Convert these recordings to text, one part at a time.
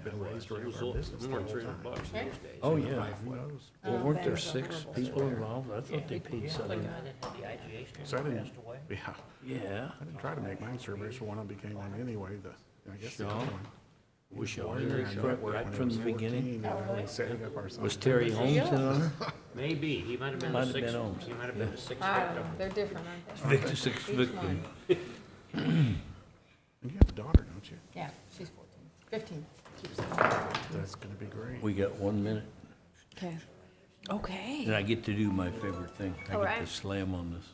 been raised It around was our business the more than whole $300 time. in those days. Oh, yeah. Who knows? Well, weren't there Ben's a 6 horrible people swearer. involved? I thought they paid The 7. guy that had the IGA So I still didn't, passed away. yeah, Yeah. I didn't try to make mine servers, one of them became one anyway, I guess the Sean? other one. Was y'all Warrior, there and I from- networked right when I from was the beginning? 14, and really setting up our Was software. Terry Holmes in on it? Maybe, he might have been Might the have been sixth, Holmes. he might have been the sixth I don't victim. know, they're different, aren't they? Victor, 6 Each victim. one. And you have a daughter, don't you? Yeah, she's 14, 15. That's gonna be great. We got 1 minute. Okay. Okay. And I get to do my favorite thing. I All get right. to slam on this.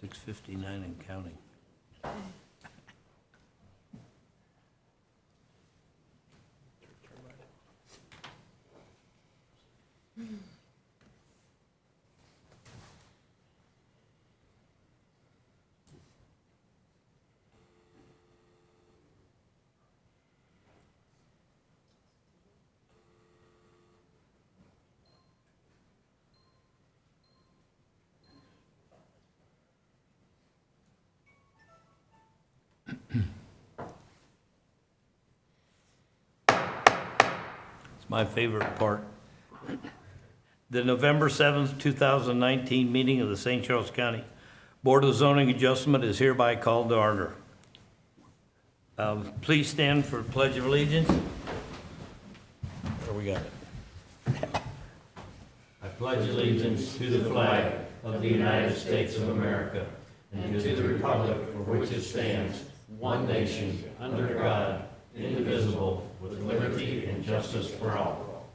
6:59 and counting. It's my favorite part. The November 7th, 2019 meeting of the St. Charles County Board of Zoning Adjustment is hereby called to order. Please stand for Pledge of Allegiance. There we got it. I pledge allegiance to the flag of the United States of America and to the republic for which it stands, one nation, under God, indivisible, with liberty and justice for all.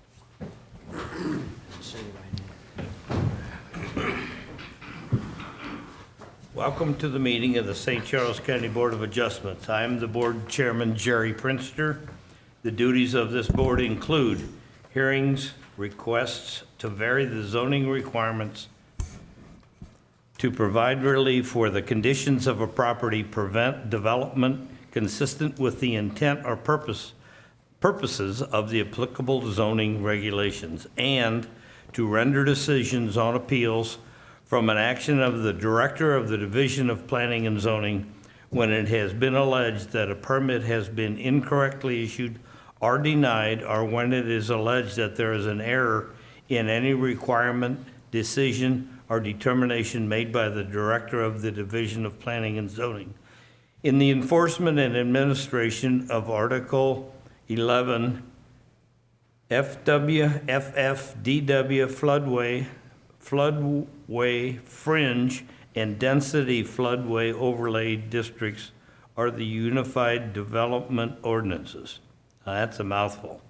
Welcome to the meeting of the St. Charles County Board of Adjustments. I am the Board Chairman, Jerry Prinster. The duties of this board include hearings, requests to vary the zoning requirements, to provide relief where the conditions of a property prevent development consistent with the intent or purposes of the applicable zoning regulations, and to render decisions on appeals from an action of the Director of the Division of Planning and Zoning when it has been alleged that a permit has been incorrectly issued or denied, or when it is alleged that there is an error in any requirement, decision, or determination made by the Director of the Division of Planning and Zoning. In the enforcement and administration of Article 11, FWFF-DW floodway fringe and density floodway overlay districts are the Unified Development Ordinances. Now, that's a mouthful.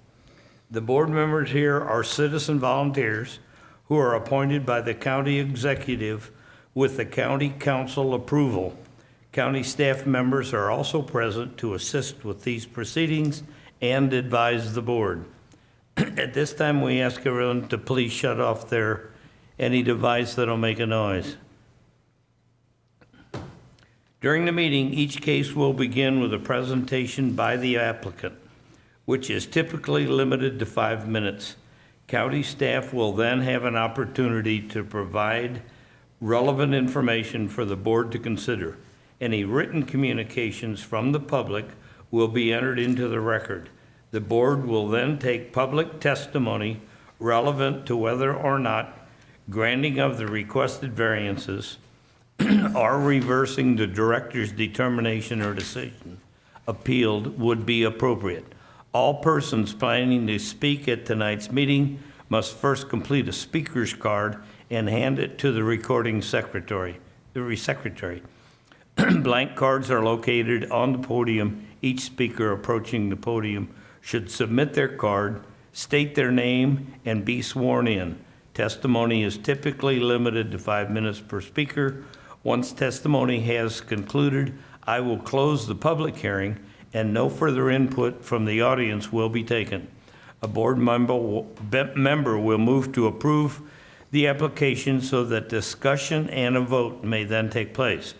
The board members here are citizen volunteers who are appointed by the county executive with the county council approval. County staff members are also present to assist with these proceedings and advise the board. At this time, we ask everyone to please shut off any device that'll make a noise. During the meeting, each case will begin with a presentation by the applicant, which is typically limited to 5 minutes. County staff will then have an opportunity to provide relevant information for the board to consider. Any written communications from the public will be entered into the record. The board will then take public testimony relevant to whether or not granting of the requested variances or reversing the director's determination or decision appealed would be appropriate. All persons planning to speak at tonight's meeting must first complete a speaker's card and hand it to the recording secretary. Blank cards are located on the podium. Each speaker approaching the podium should submit their card, state their name, and be sworn in. Testimony is typically limited to 5 minutes per speaker. Once testimony has concluded, I will close the public hearing and no further input from the audience will be taken. A board member will move to approve the application so that discussion and a vote may then take place.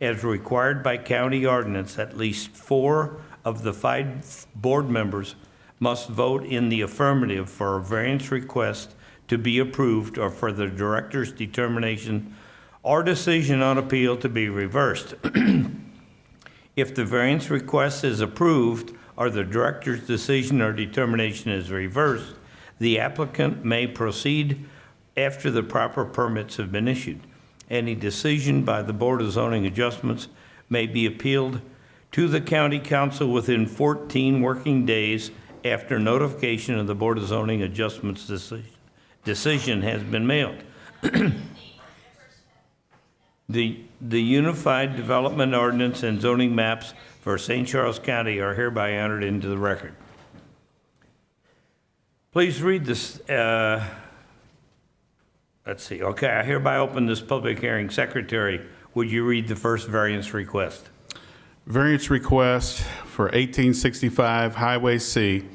As required by county ordinance, at least 4 of the 5 board members must vote in the affirmative for a variance request to be approved or for the director's determination or decision on appeal to be reversed. If the variance request is approved or the director's decision or determination is reversed, the applicant may proceed after the proper permits have been issued. Any decision by the Board of Zoning Adjustments may be appealed to the county council within 14 working days after notification of the Board of Zoning Adjustments decision has been mailed. The Unified Development Ordinance and zoning maps for St. Charles County are hereby entered into the record. Please read this, let's see, okay, I hereby open this public hearing. Secretary, would you read the first variance request? Variance request for 1865 Highway C,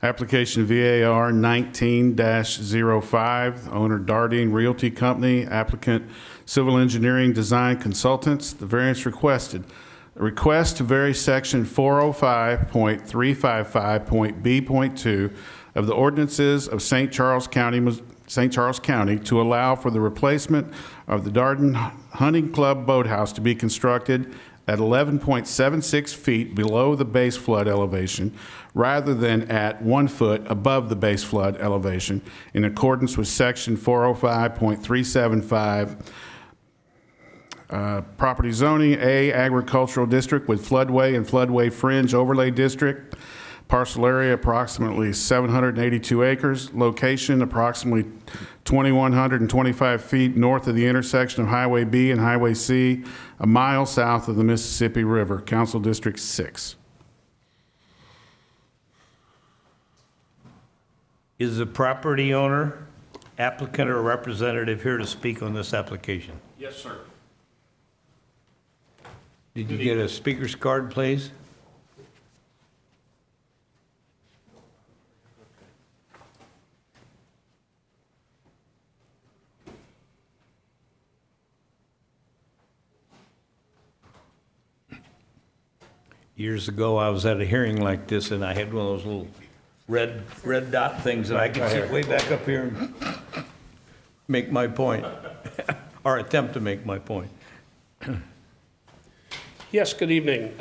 application VAR 19-05, owner Dardine Realty Company, applicant Civil Engineering Design Consultants. The variance requested. A request to vary section 405.355.B.2 of the ordinances of St. Charles County to allow for the replacement of the Dardine Hunting Club Boathouse to be constructed at 11.76 feet below the base flood elevation rather than at 1 foot above the base flood elevation in accordance with section 405.375 property zoning, A, agricultural district with floodway and floodway fringe overlay district, parcel area approximately 782 acres, location approximately 2,125 feet north of the intersection of Highway B and Highway C, a mile south of the Mississippi River, Council District 6. Is the property owner, applicant, or representative here to speak on this application? Yes, sir. Did you get a speaker's card, please? Years ago, I was at a hearing like this, and I had one of those little red dot things, and I could sit way back up here and make my point, or attempt to make my point. Yes, good evening.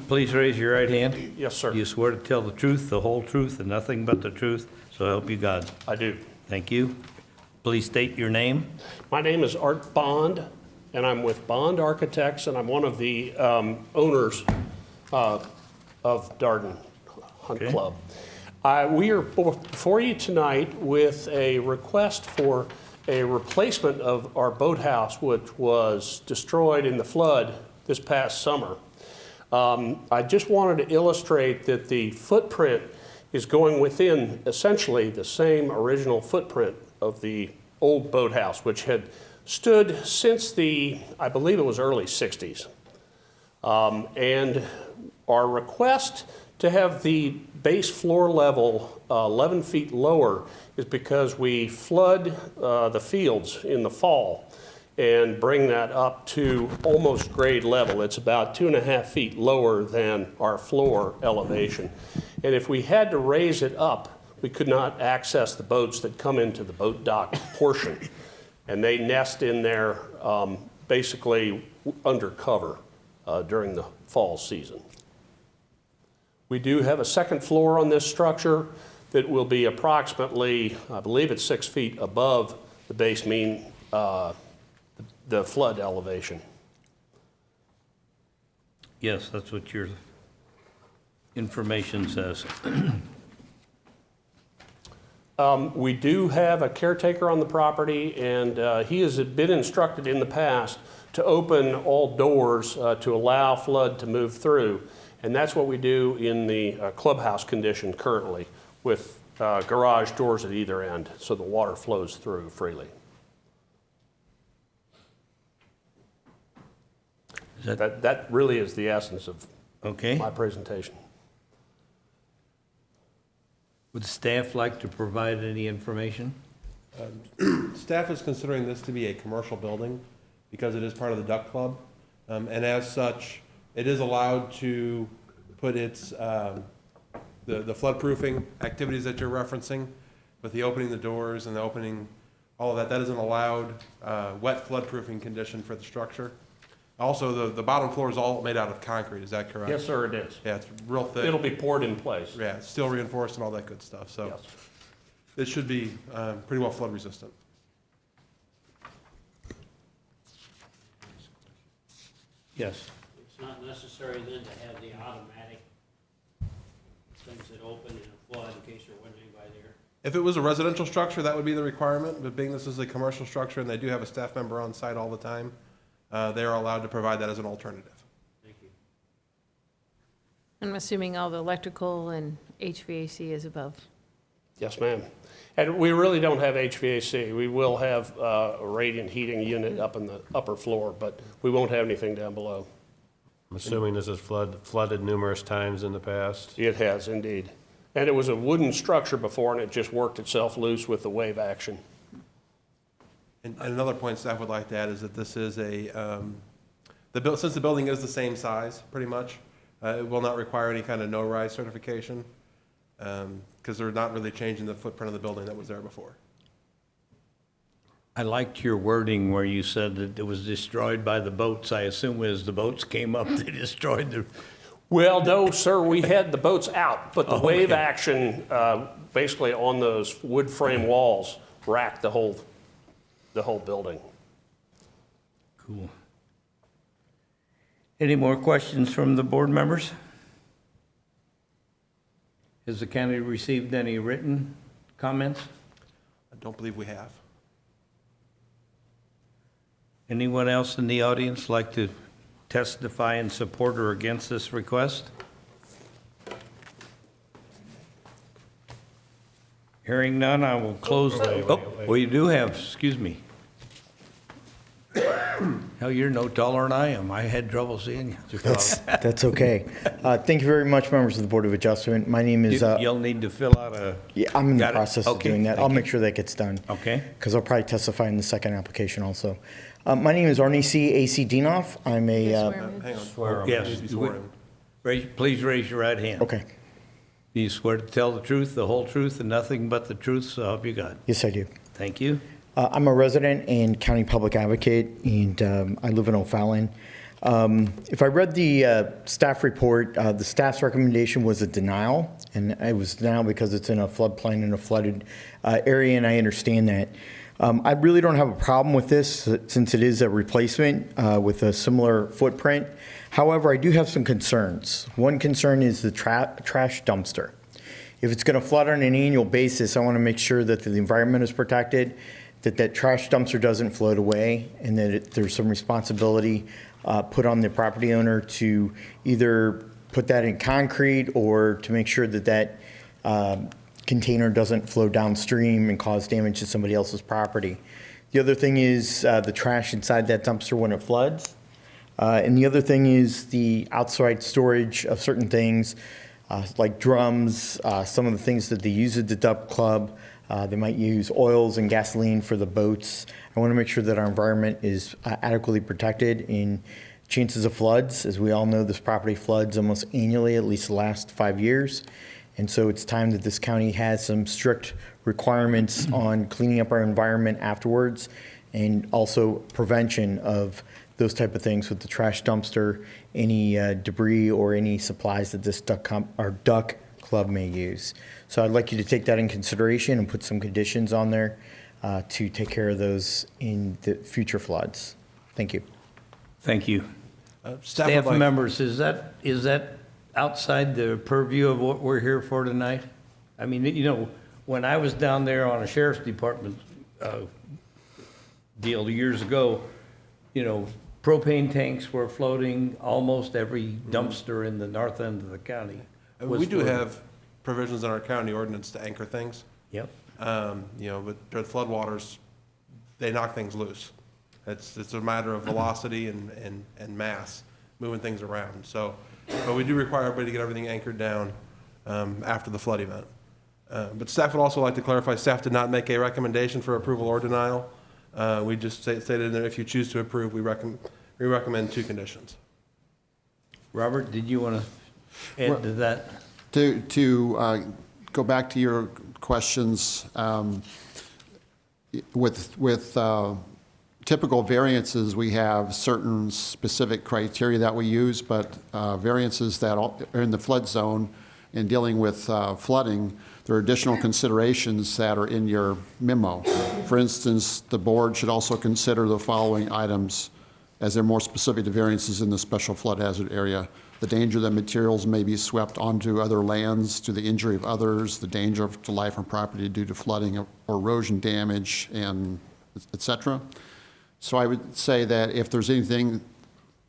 Please raise your right hand. Yes, sir. You swear to tell the truth, the whole truth, and nothing but the truth, so help you God. I do. Thank you. Please state your name. My name is Art Bond, and I'm with Bond Architects, and I'm one of the owners of Dardine Hunt Okay. Club. We are before you tonight with a request for a replacement of our boathouse, which was destroyed in the flood this past summer. I just wanted to illustrate that the footprint is going within essentially the same original footprint of the old boathouse, which had stood since I believe it was early 60s. And our request to have the base floor level 11 feet lower is because we flood the fields in the fall and bring that up to almost grade level. It's about 2.5 feet lower than our floor elevation. And if we had to raise it up, we could not access the boats that come into the boat dock portion. And they nest in there basically under cover during the fall season. We do have a second floor on this structure that will be approximately, I believe it's 6 feet above the base mean, the flood elevation. Yes, that's what your information says. We do have a caretaker on the property, and he has been instructed in the past to open all doors to allow flood to move through. And that's what we do in the clubhouse condition currently, with garage doors at either end, so the water flows through freely. That really is the essence of Okay. my presentation. Would staff like to provide any information? Staff is considering this to be a commercial building because it is part of the Duck Club. And as such, it is allowed to put its, the floodproofing activities that you're referencing, with the opening the doors and the opening, all of that. That is an allowed wet floodproofing condition for the structure. Also, the bottom floor is all made out of concrete, is that correct? Yes, sir, it is. Yeah, it's real thick. It'll be poured in place. Yeah, it's steel reinforced and all that good stuff, so Yes. it should be pretty well flood resistant. Yes. It's not necessary then to have the automatic things that open in a flood in case there wasn't anybody there. If it was a residential structure, that would be the requirement, but being this is a commercial structure and they do have a staff member on site all the time, they are allowed to provide that as an alternative. Thank you. I'm assuming all the electrical and HVAC is above. Yes, ma'am. And we really don't have HVAC. We will have a radiant heating unit up in the upper floor, but we won't have anything down below. I'm assuming this is flooded numerous times in the past. It has indeed. And it was a wooden structure before, and it just worked itself loose with the wave action. And another point staff would like to add is that this is a, since the building is the same size, pretty much, it will not require any kind of no-rise certification, because they're not really changing the footprint of the building that was there before. I liked your wording where you said that it was destroyed by the boats. I assume as the boats came up, they destroyed the, Well, no, sir, we had the boats out, but the Oh, wave okay. action, basically on those wood frame walls, racked the whole building. cool. Any more questions from the board members? Has the county received any written comments? I don't believe we have. Anyone else in the audience like to testify in support or against this request? Hearing none, I will close. Oh, you do have, excuse me. Hell, you're no taller than I am. I had trouble seeing you. That's okay. Thank you very much, members of the Board of Adjustment. My name is, You'll need to fill out a, yeah, I'm in the Got it. process of Okay, doing that. thank I'll you. make sure that gets done. okay? Because I'll probably testify in the second application also. My name is Arnie C. A.C. Dinoff. I'm a, Hang on. Swear. Yes. Needs to be sworn in. Please raise your right hand. okay, Do you swear to tell the truth, the whole truth, and nothing but the truth, so help you God? yes, I do. Thank you. I'm a resident and county public advocate, and I live in O'Fallon. If I read the staff report, the staff's recommendation was a denial, and it was denial because it's in a floodplain in a flooded area, and I understand that. I really don't have a problem with this since it is a replacement with a similar footprint. However, I do have some concerns. One concern is the trash dumpster. If it's going to flood on an annual basis, I want to make sure that the environment is protected, that trash dumpster doesn't float away, and that there's some responsibility put on the property owner to either put that in concrete or to make sure that container doesn't flow downstream and cause damage to somebody else's property. The other thing is the trash inside that dumpster when it floods. And the other thing is the outside storage of certain things, like drums, some of the things that they use at the Duck Club. They might use oils and gasoline for the boats. I want to make sure that our environment is adequately protected in chances of floods. As we all know, this property floods almost annually, at least the last 5 years. And so it's time that this county has some strict requirements on cleaning up our environment afterwards, and also prevention of those type of things with the trash dumpster, any debris or any supplies that this Duck Club may use. So I'd like you to take that in consideration and put some conditions on there to take care of those in the future floods. Thank you. Thank you. Staff would Staff like- members, is that outside the purview of what we're here for tonight? I mean, you know, when I was down there on a sheriff's department deal years ago, you know, propane tanks were floating, almost every dumpster in the north end of the county was We do floating. have provisions in our county ordinance to anchor things, Yep. but the floodwaters, they knock things loose. It's a matter of velocity and mass, moving things around. So, but we do require everybody to get everything anchored down after the flood event. But staff would also like to clarify, staff did not make a recommendation for approval or denial. We just stated that if you choose to approve, we recommend 2 conditions. Robert, did you want to add to that? To go back to your questions, with typical variances, we have certain specific criteria that we use, but variances that are in the flood zone in dealing with flooding, there are additional considerations that are in your memo. For instance, the board should also consider the following items as they're more specific to variances in the special flood hazard area. The danger that materials may be swept onto other lands to the injury of others, the danger to life and property due to flooding or erosion damage, and et cetera. So I would say that if there's anything,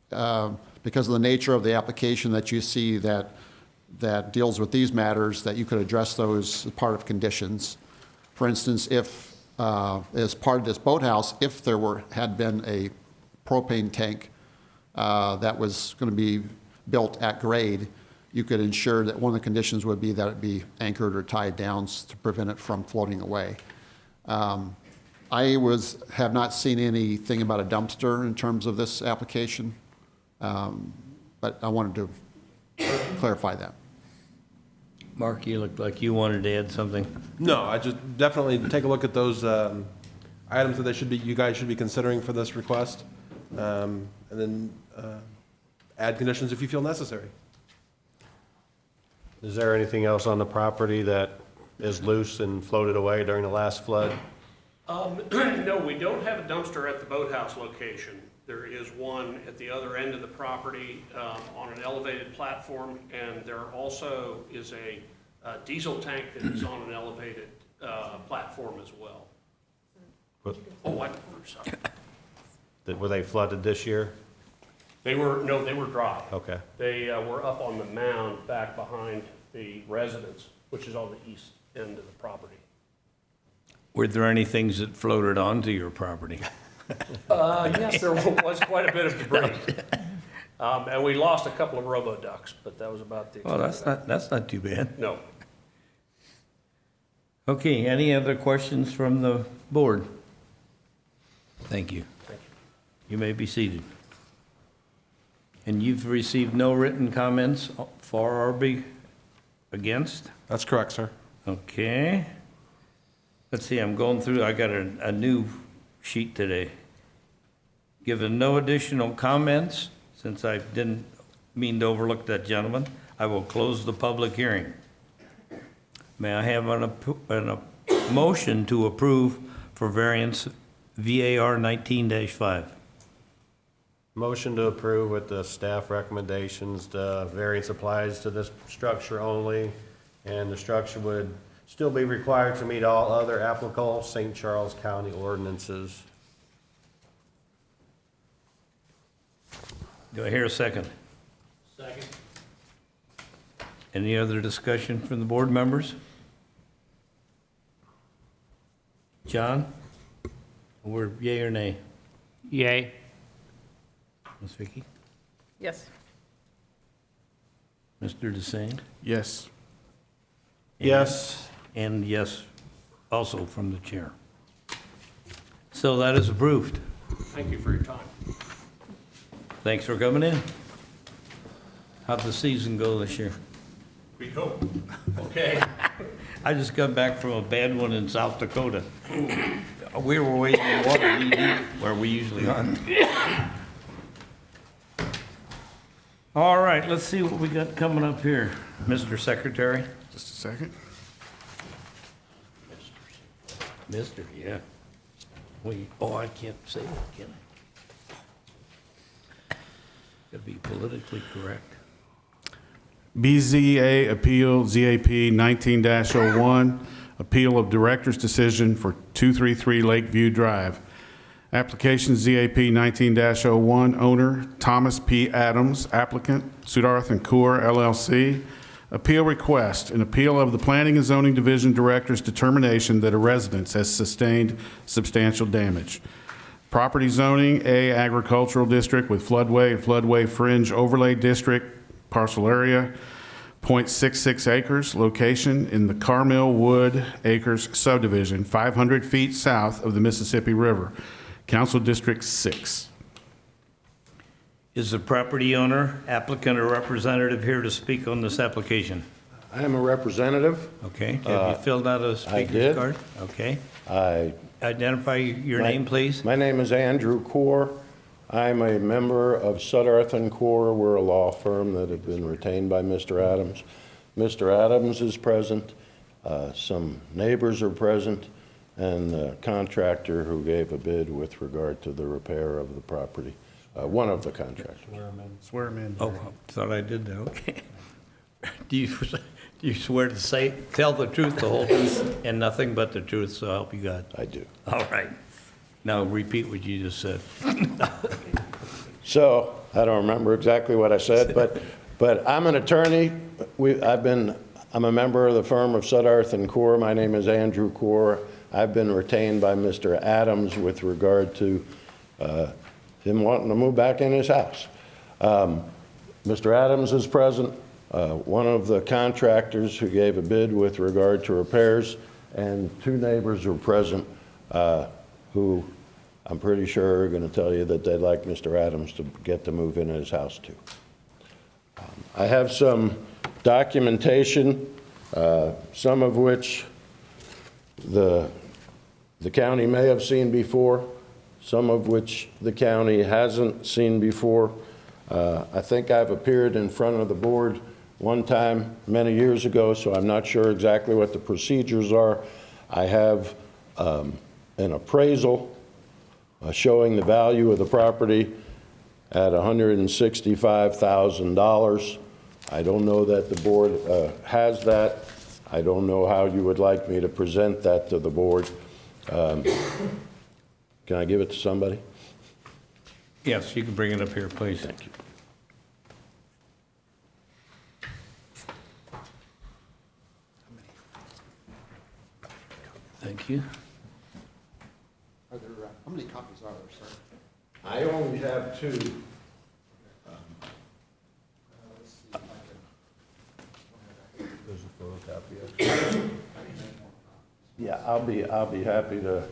because of the nature of the application that you see that deals with these matters, that you could address those as part of conditions. For instance, if, as part of this boathouse, if there had been a propane tank that was going to be built at grade, you could ensure that one of the conditions would be that it be anchored or tied down to prevent it from floating away. I have not seen anything about a dumpster in terms of this application, but I wanted to clarify that. Mark, you looked like you wanted to add something. No, I just definitely take a look at those items that you guys should be considering for this request, and then add conditions if you feel necessary. Is there anything else on the property that is loose and floated away during the last flood? No, we don't have a dumpster at the boathouse location. There is one at the other end of the property on an elevated platform, and there also is a diesel tank that is on an elevated platform as well. What- Oh, I'm sorry. Were they flooded this year? They were dry. Okay. They were up on the mound back behind the residence, which is on the east end of the property. Were there any things that floated onto your property? Yes, there was quite a bit of debris. And we lost a couple of robo-ducks, but that was about the extent Oh, of that. that's not too bad. No. Okay, any other questions from the board? Thank you. You may be seated. And you've received no written comments for or against? That's correct, sir. Okay. Let's see, I'm going through, I got a new sheet today. Given no additional comments, since I didn't mean to overlook that gentleman, I will close the public hearing. May I have a motion to approve for variance VAR 19-5? Motion to approve with the staff recommendations. The variance applies to this structure only, and the structure would still be required to meet all other applicable St. Charles County ordinances. Do I hear a second? Second. Any other discussion from the board members? John? Word yea or nay? Yay. Ms. Vicki? Yes. Mr. Desane? Yes. Yes. And yes, also from the chair. So that is approved. Thank you for your time. Thanks for coming in. How'd the season go this year? We hope. Okay. I just got back from a bad one in South Dakota. We were waiting in water knee deep where we usually hunt. All right, let's see what we got coming up here, Mr. Secretary. Just a second. Mister, yeah. Oh, I can't say that, can I? Gotta be politically correct. BZA Appeal ZAP 19-01, Appeal of Director's Decision for 233 Lakeview Drive. Application ZAP 19-01, owner Thomas P. Adams, applicant Sudarth and Kaur LLC. Appeal request, an appeal of the Planning and Zoning Division Director's determination that a residence has sustained substantial damage. Property zoning, A, agricultural district with floodway and floodway fringe overlay district, parcel area, 0.66 acres, location in the Carmill Wood Acres subdivision, 500 feet south of the Mississippi River, Council District 6. Is the property owner, applicant, or representative here to speak on this application? I am a representative. Okay, have you filled out a speaker's did. card? Okay. I Identify your name, please. My name is Andrew Core. I'm a member of Suddarth and Core. We're a law firm that have been retained by Mr. Adams. Mr. Adams is present, some neighbors are present, and the contractor who gave a bid with regard to the repair of the property, one of the contractors. Swear him in. Oh, thought I did that, okay. Do you swear to tell the truth, the whole truth, and nothing but the truth, so help you God? I do. All right. Now repeat what you just said. So, I don't remember exactly what I said, but I'm an attorney. I'm a member of the firm of Suddarth and Core. My name is Andrew Core. I've been retained by Mr. Adams with regard to him wanting to move back in his house. Mr. Adams is present, one of the contractors who gave a bid with regard to repairs, and two neighbors are present who I'm pretty sure are going to tell you that they'd like Mr. Adams to get to move in his house too. I have some documentation, some of which the county may have seen before, some of which the county hasn't seen before. I think I've appeared in front of the board one time many years ago, so I'm not sure exactly what the procedures are. I have an appraisal showing the value of the property at $165,000. I don't know that the board has that. I don't know how you would like me to present that to the board. Can I give it to somebody? Yes, you can bring it up here, please. Thank you. Thank you. How many copies are there, sir? I only have two. There's a photocopy. Yeah, I'll be happy to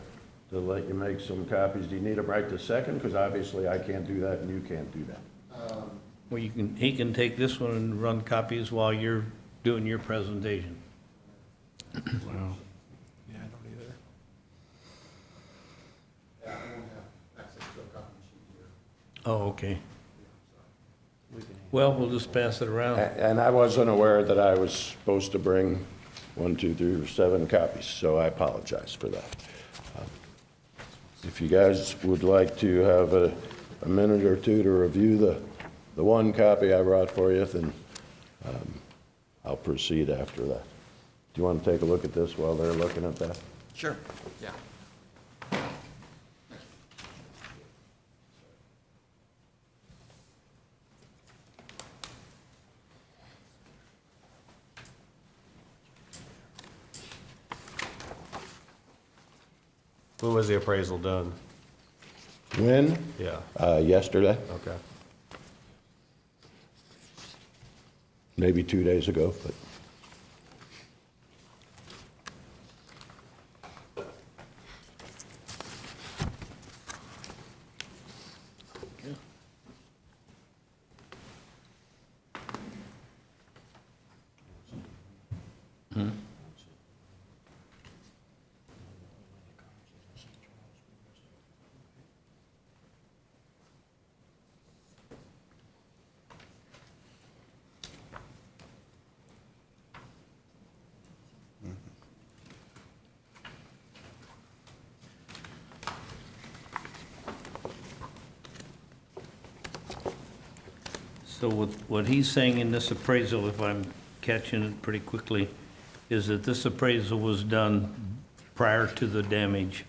let you make some copies. Do you need them right this second? Because obviously I can't do that and you can't do that. Well, he can take this one and run copies while you're doing your presentation. Wow. Yeah, I don't either. Yeah, I won't have access to a copy machine here. Oh, okay. Well, we'll just pass it around. And I wasn't aware that I was supposed to bring 1, 2, 3, or 7 copies, so I apologize for that. If you guys would like to have a minute or two to review the one copy I brought for you, then I'll proceed after that. Do you want to take a look at this while they're looking at that? Sure. Yeah. When was the appraisal done? When? Yeah, Yesterday, okay. maybe 2 days ago, but. So what he's saying in this appraisal, if I'm catching it pretty quickly, is that this appraisal was done prior to the damage.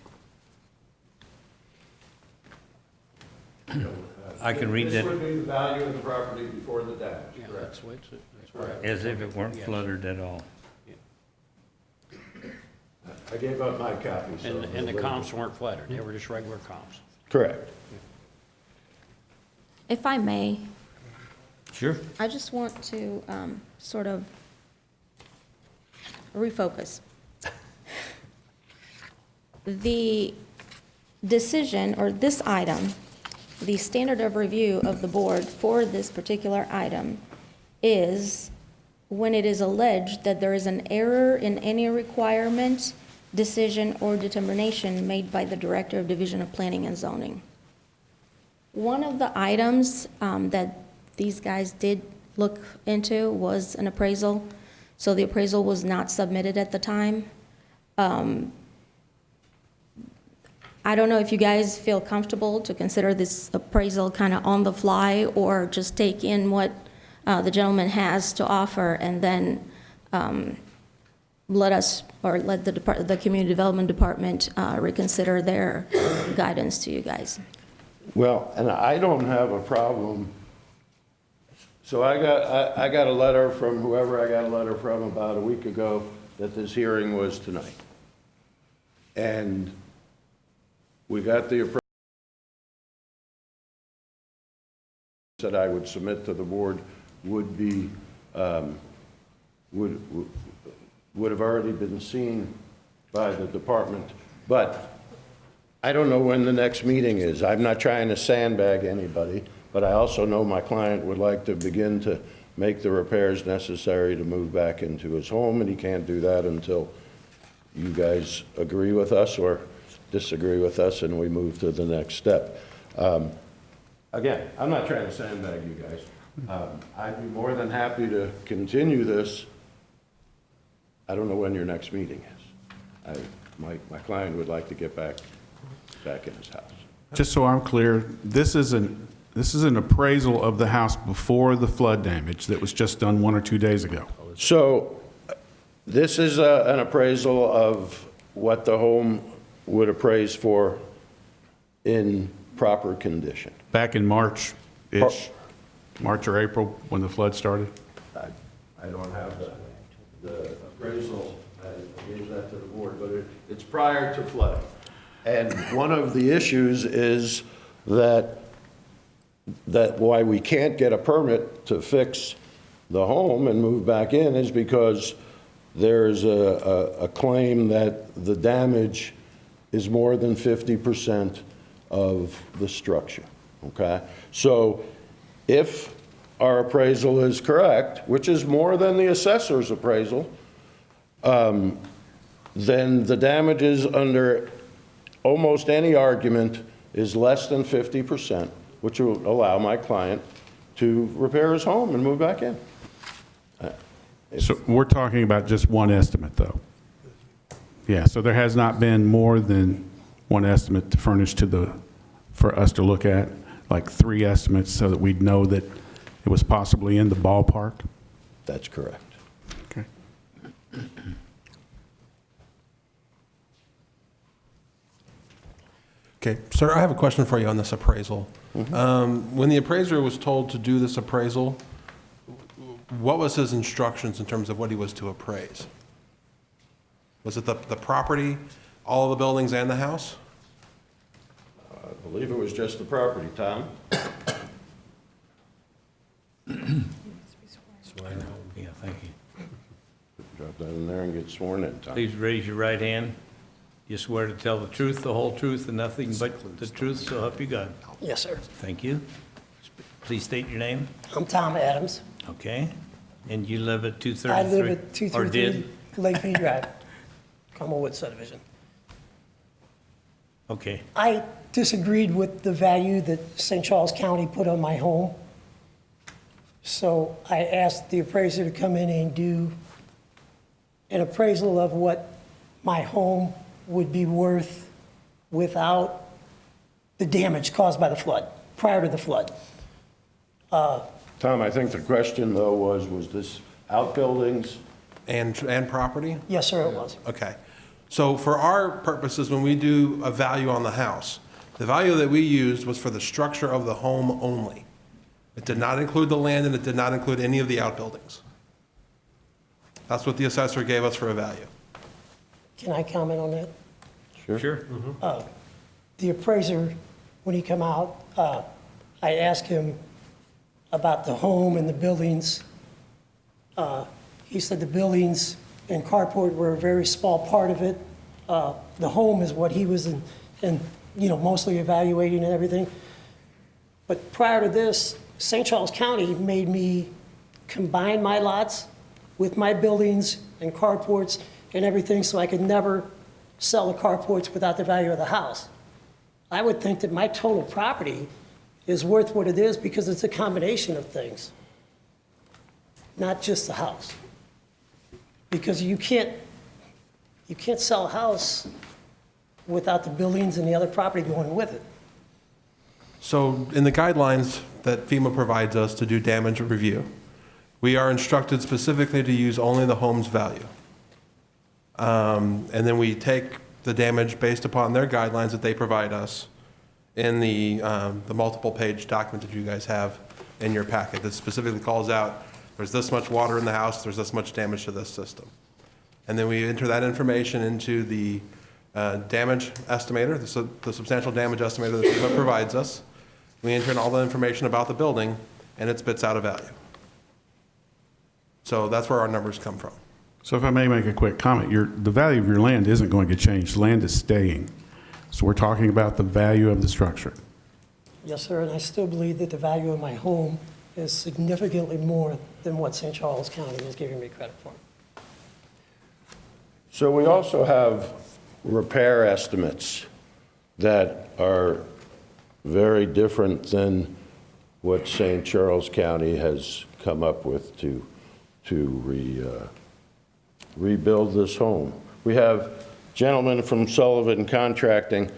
I can read This that would be the value of the property before the damage, correct? That's right. as if it weren't flooded at all. I gave up my copy, so. And the comps weren't flooded, they were just regular comps. Correct. If I may, Sure. I just want to sort of refocus. The decision, or this item, the standard of review of the board for this particular item is when it is alleged that there is an error in any requirement, decision, or determination made by the Director of Division of Planning and Zoning. One of the items that these guys did look into was an appraisal. So the appraisal was not submitted at the time. I don't know if you guys feel comfortable to consider this appraisal kind of on the fly, or just take in what the gentleman has to offer, and then let us, or let the Community Development Department reconsider their guidance to you guys. Well, and I don't have a problem. So I got a letter from whoever I got a letter from about a week ago that this hearing was tonight. And we got the appraisal that I would submit to the board would be, would have already been seen by the department. But I don't know when the next meeting is. I'm not trying to sandbag anybody, but I also know my client would like to begin to make the repairs necessary to move back into his home, and he can't do that until you guys agree with us or disagree with us and we move to the next step. Again, I'm not trying to sandbag you guys. I'd be more than happy to continue this. I don't know when your next meeting is. My client would like to get back in his house. Just so I'm clear, this is an appraisal of the house before the flood damage that was just done 1 or 2 days ago. So this is an appraisal of what the home would appraise for in proper condition. Back in March-ish, March or April, when the flood started? I don't have the appraisal, I gave that to the board, but it's prior to flooding. And one of the issues is that why we can't get a permit to fix the home and move back in is because there's a claim that the damage is more than 50% of the structure, okay? So if our appraisal is correct, which is more than the assessor's appraisal, then the damages under almost any argument is less than 50%, which will allow my client to repair his home and move back in. So we're talking about just one estimate, though? Yeah, so there has not been more than one estimate to furnish for us to look at, like 3 estimates, so that we'd know that it was possibly in the ballpark? That's correct. Okay. Okay, sir, I have a question for you on this appraisal. When the appraiser was told to do this appraisal, what was his instructions in terms of what he was to appraise? Was it the property, all of the buildings and the house? I believe it was just the property, Tom. Yeah, thank you. Drop that in there and get sworn in, Tom. Please raise your right hand. You swear to tell the truth, the whole truth, and nothing but the truth, so help you God. Yes, sir. Thank you. Please state your name. I'm Tom Adams. Okay. And you live at I 233? live at Or 233 did? Lakeview Drive, Commonwealth subdivision. Okay. I disagreed with the value that St. Charles County put on my home. So I asked the appraiser to come in and do an appraisal of what my home would be worth without the damage caused by the flood, prior to the flood. Tom, I think the question, though, was this outbuildings? And property? Yes, sir, it was. Okay. So for our purposes, when we do a value on the house, the value that we used was for the structure of the home only. It did not include the land, and it did not include any of the outbuildings. That's what the assessor gave us for a value. Can I comment on that? Sure. The appraiser, when he come out, I asked him about the home and the buildings. He said the buildings and carport were a very small part of it. The home is what he was mostly evaluating and everything. But prior to this, St. Charles County made me combine my lots with my buildings and carports and everything, so I could never sell the carports without the value of the house. I would think that my total property is worth what it is because it's a combination of things, not just the house. Because you can't sell a house without the buildings and the other property going with it. So in the guidelines that FEMA provides us to do damage review, we are instructed specifically to use only the home's value. And then we take the damage based upon their guidelines that they provide us in the multiple-page document that you guys have in your packet that specifically calls out, there's this much water in the house, there's this much damage to this system. And then we enter that information into the damage estimator, the substantial damage estimator that FEMA provides us. We enter in all the information about the building, and it spits out a value. So that's where our numbers come from. So if I may make a quick comment, the value of your land isn't going to change. Land is staying. So we're talking about the value of the structure. Yes, sir, and I still believe that the value of my home is significantly more than what St. Charles County is giving me credit for. So we also have repair estimates that are very different than what St. Charles County has come up with to rebuild this home. We have a gentleman from Sullivan Contracting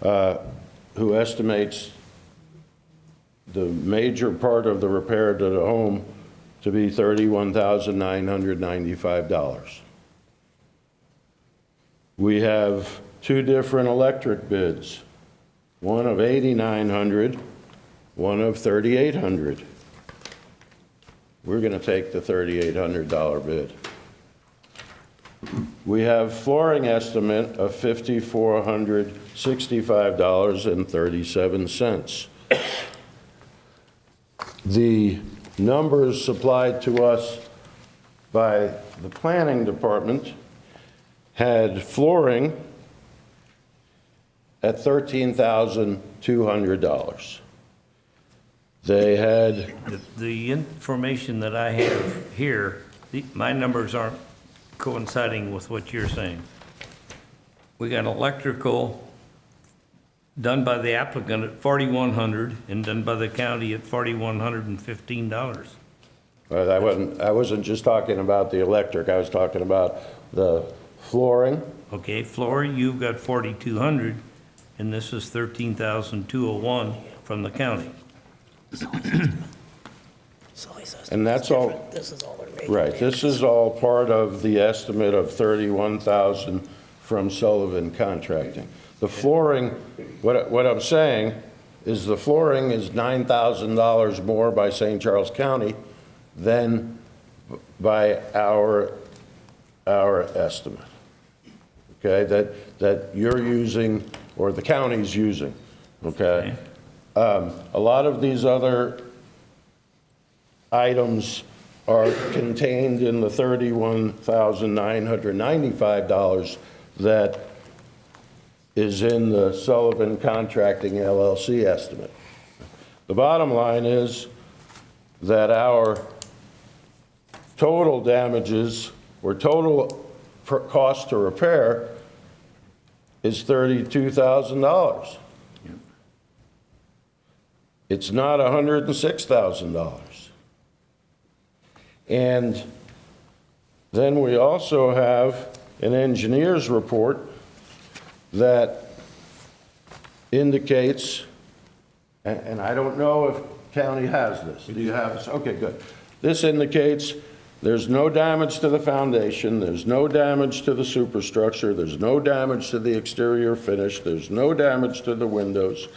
who estimates the major part of the repair to the home to be $31,995. We have two different electric bids, one of $8,900, one of $3,800. We're going to take the $3,800 bid. We have flooring estimate of $5,465.37. The numbers supplied to us by the planning department had flooring at $13,200. They had... The information that I have here, my numbers aren't coinciding with what you're saying. We got electrical done by the applicant at $4,100 and done by the county at $4,115. Well, I wasn't just talking about the electric, I was talking about the flooring. Okay, floor, you've got $4,200, and this is $13,201 from the county. And that's all, This is all they're making. right, this is all part of the estimate of $31,000 from Sullivan Contracting. The flooring, what I'm saying is the flooring is $9,000 more by St. Charles County than by our estimate, okay, that you're using or the county's using, okay? A lot of these other items are contained in the $31,995 that is in the Sullivan Contracting LLC estimate. The bottom line is that our total damages or total cost to repair is $32,000. It's not $106,000. And then we also have an engineer's report that indicates, and I don't know if county has this. Do you have this? Okay, good. This indicates there's no damage to the foundation, there's no damage to the superstructure, there's no damage to the exterior finish, there's no damage to the windows.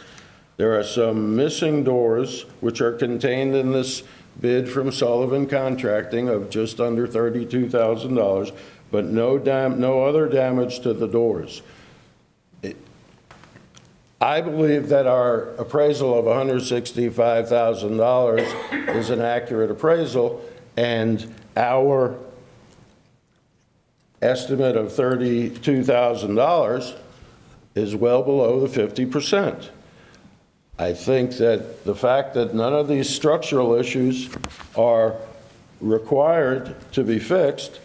There are some missing doors, which are contained in this bid from Sullivan Contracting of just under $32,000, but no other damage to the doors. I believe that our appraisal of $165,000 is an accurate appraisal, and our estimate of $32,000 is well below the 50%. I think that the fact that none of these structural issues are required to be fixed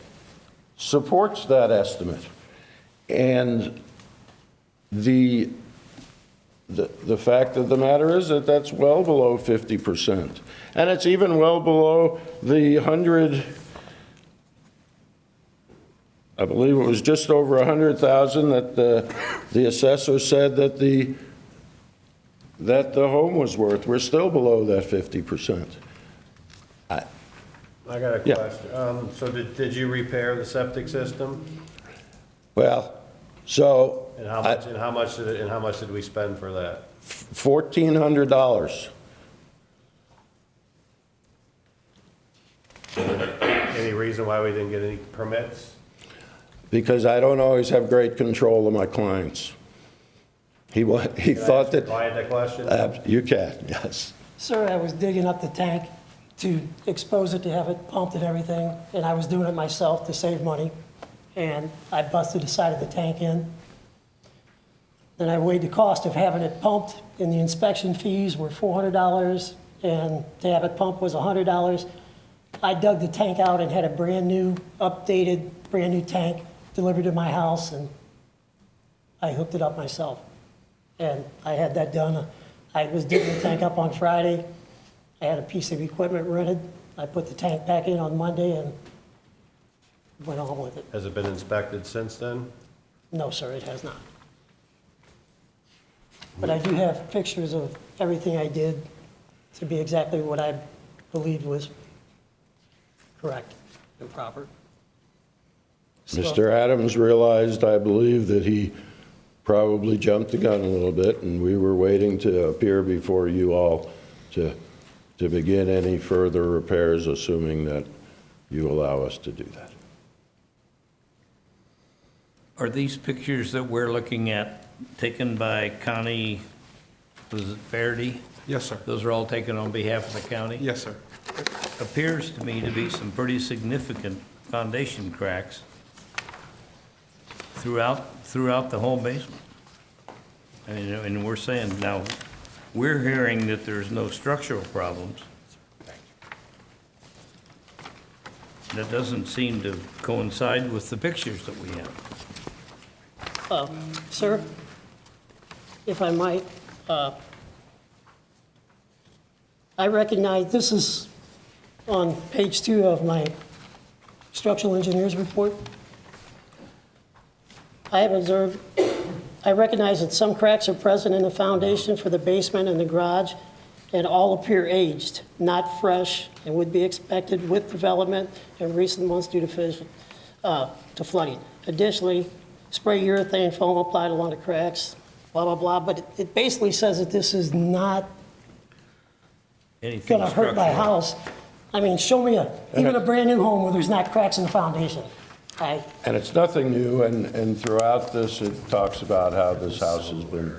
supports that estimate. And the fact of the matter is that that's well below 50%. And it's even well below the 100, I believe it was just over 100,000 that the assessor said that the home was worth. We're still below that 50%. I got a Yeah. question. So did you repair the septic system? Well, so And how much did we spend for that? $1,400. Any reason why we didn't get any permits? Because I don't always have great control of my clients. He thought that, Quiet that question? you can, yes. Sir, I was digging up the tank to expose it, to have it pumped and everything, and I was doing it myself to save money. And I busted the side of the tank in. Then I weighed the cost of having it pumped, and the inspection fees were $400, and to have it pumped was $100. I dug the tank out and had a brand-new, updated, brand-new tank delivered to my house, and I hooked it up myself. And I had that done. I was digging the tank up on Friday. I had a piece of equipment rented. I put the tank back in on Monday and went on with it. Has it been inspected since then? No, sir, it has not. But I do have pictures of everything I did to be exactly what I believed was correct and proper. So- Mr. Adams realized, I believe, that he probably jumped the gun a little bit, and we were waiting to appear before you all to begin any further repairs, assuming that you allow us to do that. Are these pictures that we're looking at taken by Connie, was it Verdi? Yes, sir. Those are all taken on behalf of the county? Yes, sir. Appears to me to be some pretty significant foundation cracks throughout the whole basement. And we're saying now, we're hearing that there's no structural problems. That doesn't seem to coincide with the pictures that we have. Sir, if I might, I recognize this is on page 2 of my structural engineer's report. I have observed, I recognize that some cracks are present in the foundation for the basement and the garage, and all appear aged, not fresh, and would be expected with development in recent months due to flooding. Additionally, spray urethane foam applied along the cracks, blah, blah, blah, but it basically says that this is not Anything gonna hurt my structural. house. I mean, show me even a brand-new home where there's not cracks in the foundation. And it's nothing new, and throughout this, it talks about how this house has been,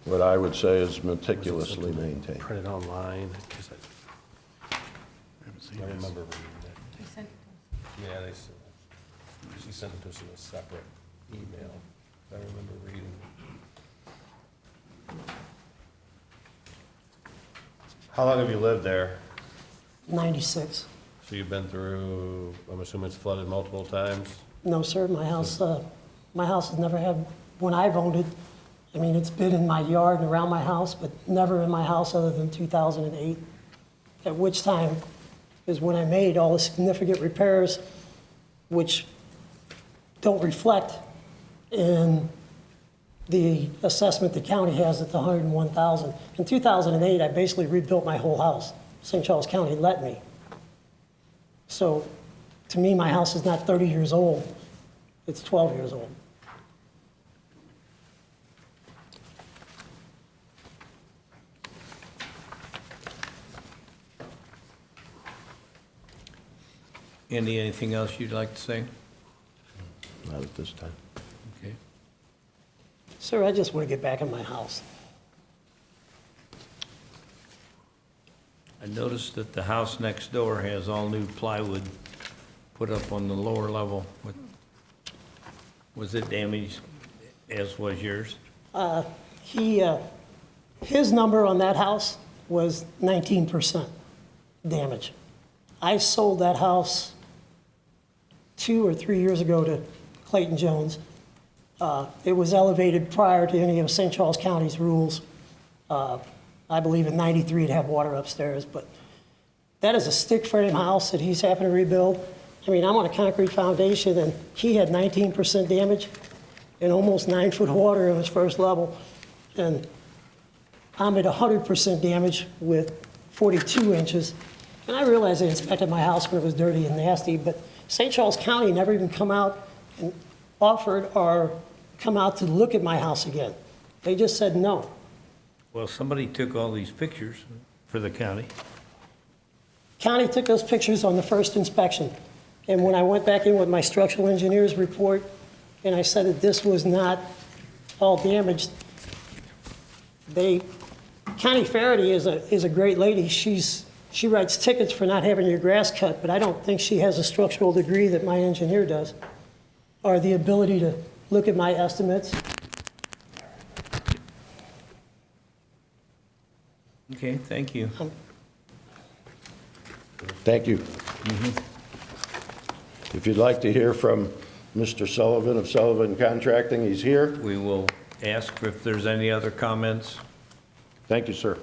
what I would say is meticulously maintained. Print it online, 'cause I remember reading it. Yeah, she sent it to us in a separate email. I remember reading. How long have you lived there? 96. So you've been through, I'm assuming it's flooded multiple times? No, sir, my house has never had, when I've owned it, I mean, it's been in my yard and around my house, but never in my house other than 2008, at which time is when I made all the significant repairs, which don't reflect in the assessment the county has at the 101,000. In 2008, I basically rebuilt my whole house. St. Charles County let me. So, to me, my house is not 30 years old, it's 12 years old. Andy, anything else you'd like to say? Not at this time. Okay. Sir, I just want to get back in my house. I noticed that the house next door has all new plywood put up on the lower level. Was it damaged as was yours? His number on that house was 19% damage. I sold that house 2 or 3 years ago to Clayton Jones. It was elevated prior to any of St. Charles County's rules. I believe in '93 to have water upstairs, but that is a stick frame house that he's having to rebuild. I mean, I'm on a concrete foundation, and he had 19% damage and almost 9 foot of water on his first level. And I'm at 100% damage with 42 inches. And I realized they inspected my house when it was dirty and nasty, but St. Charles County never even come out and offered or come out to look at my house again. They just said no. Well, somebody took all these pictures for the county. County took those pictures on the first inspection. And when I went back in with my structural engineer's report, and I said that this was not all damaged, Connie Faraday is a great lady. She writes tickets for not having your grass cut, but I don't think she has a structural degree that my engineer does, or the ability to look at my estimates. Okay, thank you. Thank you. If you'd like to hear from Mr. Sullivan of Sullivan Contracting, he's here. We will ask if there's any other comments. Thank you, sir.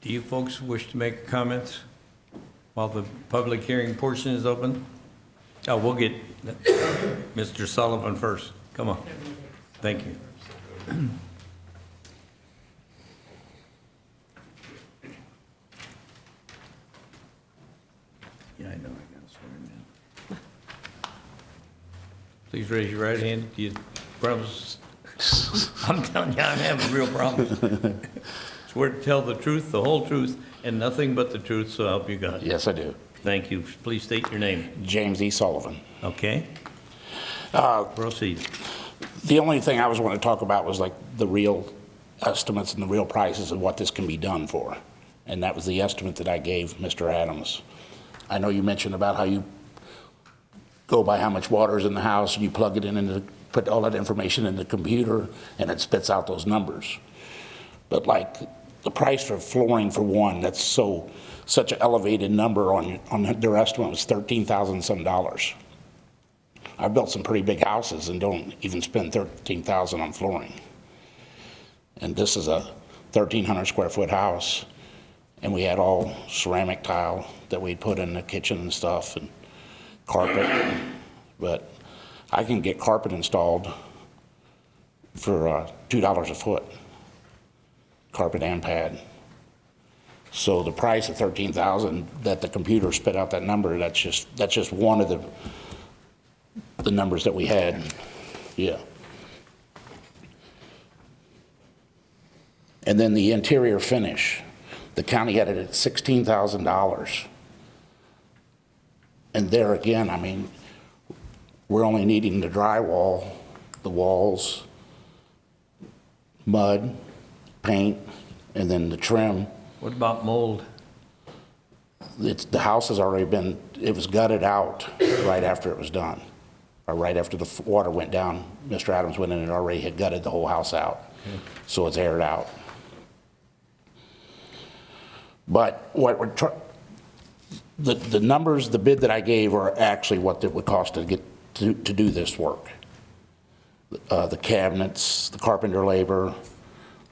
Do you folks wish to make comments while the public hearing portion is open? Oh, we'll get Mr. Sullivan first. Come on. Thank you. Yeah, I know, I gotta swear him in. Please raise your right hand. Do you promise? I'm telling you, I'm having real problems. Swear to tell the truth, the whole truth, and nothing but the truth, so help you God. Yes, I do. Thank you. Please state your name. James E. Sullivan. Okay? Proceed. The only thing I was wanting to talk about was like the real estimates and the real prices of what this can be done for. And that was the estimate that I gave Mr. Adams. I know you mentioned about how you go by how much water is in the house and you plug it in and put all that information in the computer and it spits out those numbers. But like the price for flooring for one, that's such an elevated number on their estimate was $13,000 some dollars. I've built some pretty big houses and don't even spend $13,000 on flooring. And this is a 1,300 square foot house, and we had all ceramic tile that we'd put in the kitchen and stuff, and carpet. But I can get carpet installed for $2 a foot, carpet and pad. So the price of $13,000 that the computer spit out that number, that's just one of the numbers that we had. Yeah. And then the interior finish, the county had it at $16,000. And there again, I mean, we're only needing the drywall, the walls, mud, paint, and then the trim. What about mold? The house has already been, it was gutted out right after it was done, or right after the water went down. Mr. Adams went in and already had gutted the whole house out. Okay. So it's aired out. But what we're the numbers, the bid that I gave are actually what it would cost to get to do this work. The cabinets, the carpenter labor,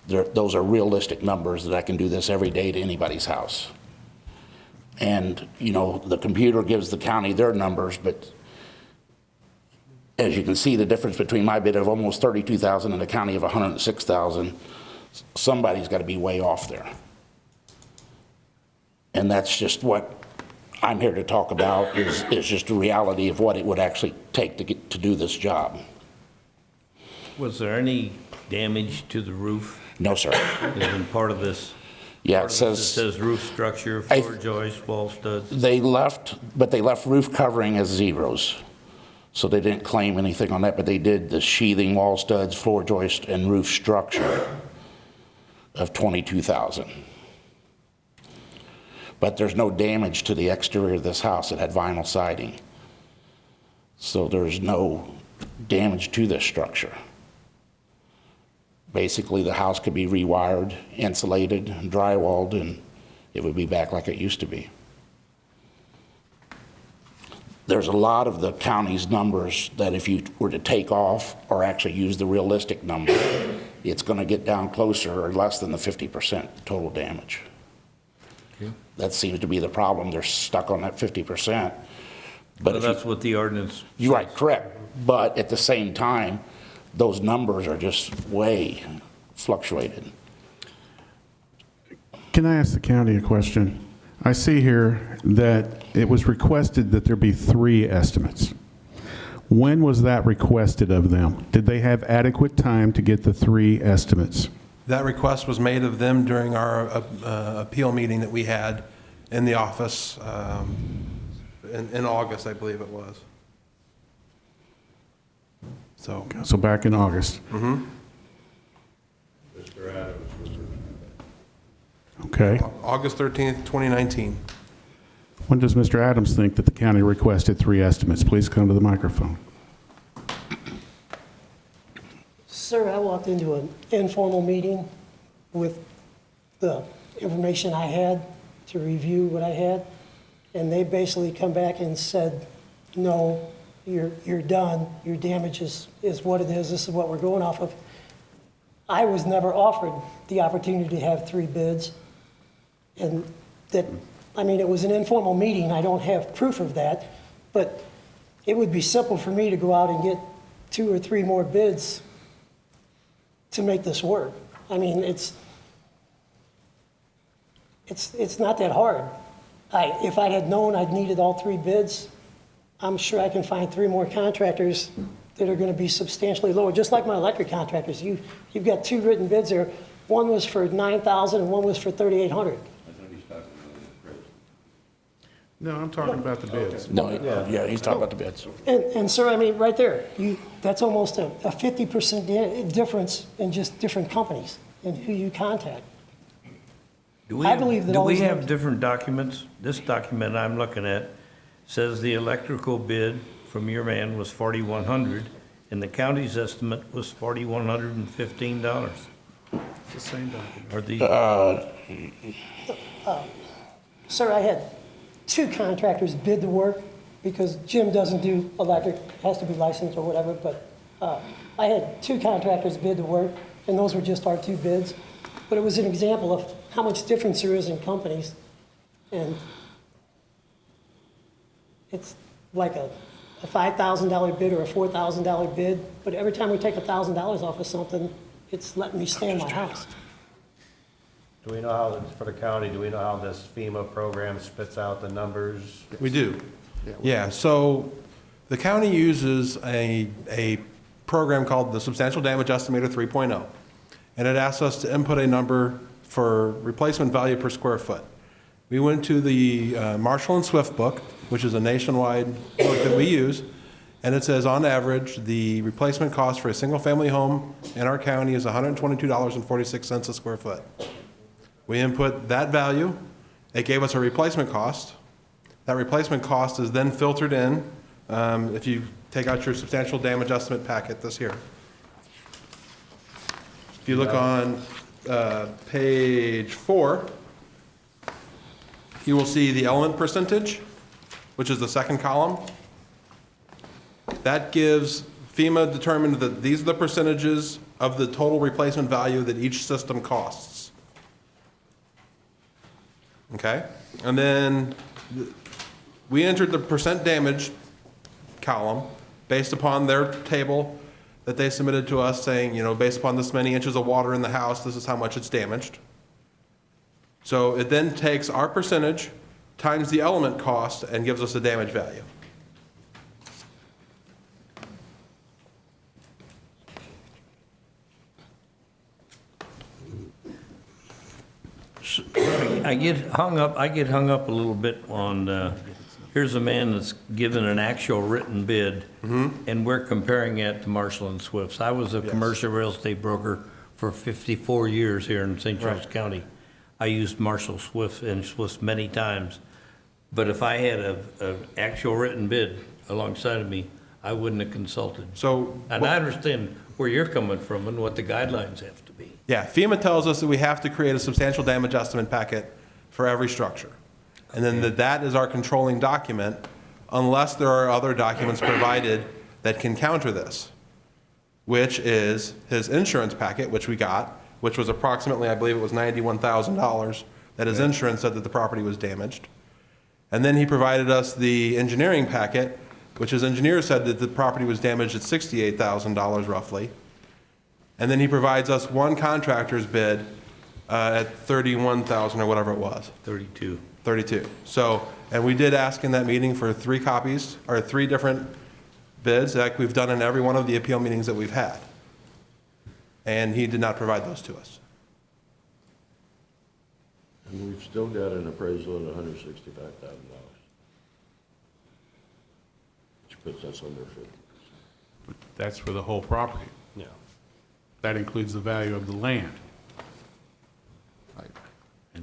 those are realistic numbers that I can do this every day to anybody's house. And, you know, the computer gives the county their numbers, but as you can see, the difference between my bid of almost $32,000 and the county of $106,000, somebody's got to be way off there. And that's just what I'm here to talk about, is just the reality of what it would actually take to do this job. Was there any damage to the roof? No, sir. Isn't part of this? Yeah, it says roof structure, floor joist, wall studs. They left roof covering as zeros. So they didn't claim anything on that, but they did the sheathing, wall studs, floor joist, and roof structure of $22,000. but there's no damage to the exterior of this house. It had vinyl siding. So there's no damage to this structure. Basically, the house could be rewired, insulated, and drywalled, and it would be back like it used to be. There's a lot of the county's numbers that if you were to take off or actually use the realistic number, it's going to get down closer or less than the 50% total damage. That seems to be the problem. They're stuck on that 50%. But So that's what the ordinance, you're right, correct. But at the same time, those numbers are just way fluctuated. Can I ask the county a question? I see here that it was requested that there be 3 estimates. When was that requested of them? Did they have adequate time to get the 3 estimates? That request was made of them during our appeal meeting that we had in the office in August, I believe it was. So, So back in August. Okay. August 13th, 2019. When does Mr. Adams think that the county requested 3 estimates? Please come to the microphone. Sir, I walked into an informal meeting with the information I had to review what I had, and they basically come back and said, no, you're done, your damage is what it is, this is what we're going off of. I was never offered the opportunity to have 3 bids, and that, I mean, it was an informal meeting, I don't have proof of that, but it would be simple for me to go out and get 2 or 3 more bids to make this work. I mean, it's not that hard. If I had known I'd needed all 3 bids, I'm sure I can find 3 more contractors that are gonna be substantially lower, just like my electric contractors. You've got 2 written bids there. One was for $9,000 and one was for $3,800. No, I'm talking about the bids. No, yeah, he's talking about the bids. And sir, I mean, right there, that's almost a 50% difference in just different companies and who you contact. I believe that do all we these have numbers- different documents? This document I'm looking at says the electrical bid from your man was $4,100, and the county's estimate was $4,115. It's the same document. Are the, Sir, I had 2 contractors bid the work because Jim doesn't do electric, has to be licensed or whatever, but I had 2 contractors bid the work, and those were just our 2 bids. But it was an example of how much difference there is in companies. And it's like a $5,000 bid or a $4,000 bid, but every time we take $1,000 off of something, it's letting me stay in my house. Do we know how, for the county, do we know how this FEMA program spits out the numbers? We do. Yeah, so the county uses a program called the Substantial Damage Estimator 3.0, and it asks us to input a number for replacement value per square foot. We went to the Marshall and Swift book, which is a nationwide book that we use, and it says on average, the replacement cost for a single-family home in our county is $122.46 a square foot. We input that value, it gave us a replacement cost. That replacement cost is then filtered in, if you take out your substantial damage estimate packet this here. If you look on page 4, you will see the element percentage, which is the second column. That gives, FEMA determined that these are the percentages of the total replacement value that each system costs. Okay? And then we entered the percent damage column based upon their table that they submitted to us saying, you know, based upon this many inches of water in the house, this is how much it's damaged. So it then takes our percentage times the element cost and gives us a damage value. I get hung up a little bit on, here's a man that's given an actual written bid, and we're comparing it to Marshall and Swift's. I was a commercial real estate broker for 54 years here in St. Charles County. I used Marshall Swift and Swift many times, but if I had an actual written bid alongside of me, I wouldn't have consulted. So. And I understand where you're coming from and what the guidelines have to be. Yeah, FEMA tells us that we have to create a substantial damage estimate packet for every structure. And then that is our controlling document, unless there are other documents provided that can counter this, which is his insurance packet, which we got, which was approximately, I believe it was $91,000, that his insurance said that the property was damaged. And then he provided us the engineering packet, which his engineer said that the property was damaged at $68,000 roughly. And then he provides us one contractor's bid at $31,000 or whatever it was. 32. 32. So, and we did ask in that meeting for 3 copies, or 3 different bids, like we've done in every one of the appeal meetings that we've had. And he did not provide those to us. And we've still got an appraisal at $165,000, which puts us under 50%. But that's for the whole property. Yeah. That includes the value of the land.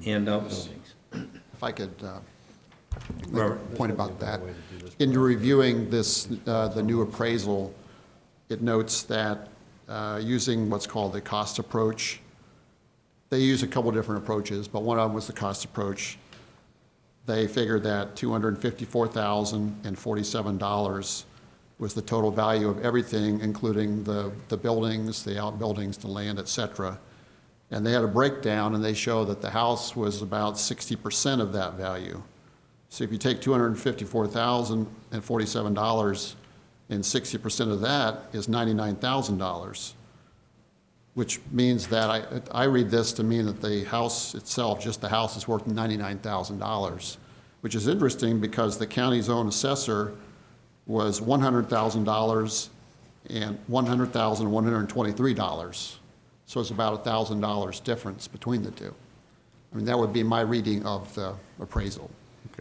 And outbuildings. If I could make a Robert. point about that. In reviewing this, the new appraisal, it notes that using what's called the cost approach, they use a couple different approaches, but one of them was the cost approach. They figured that $254,047 was the total value of everything, including the buildings, the outbuildings, the land, et cetera. And they had a breakdown, and they show that the house was about 60% of that value. So if you take $254,047, and 60% of that is $99,000, which means that I read this to mean that the house itself, just the house, is worth $99,000, which is interesting because the county's own assessor was $100,000 and $100,123. So it's about $1,000 difference between the two. I mean, that would be my reading of the appraisal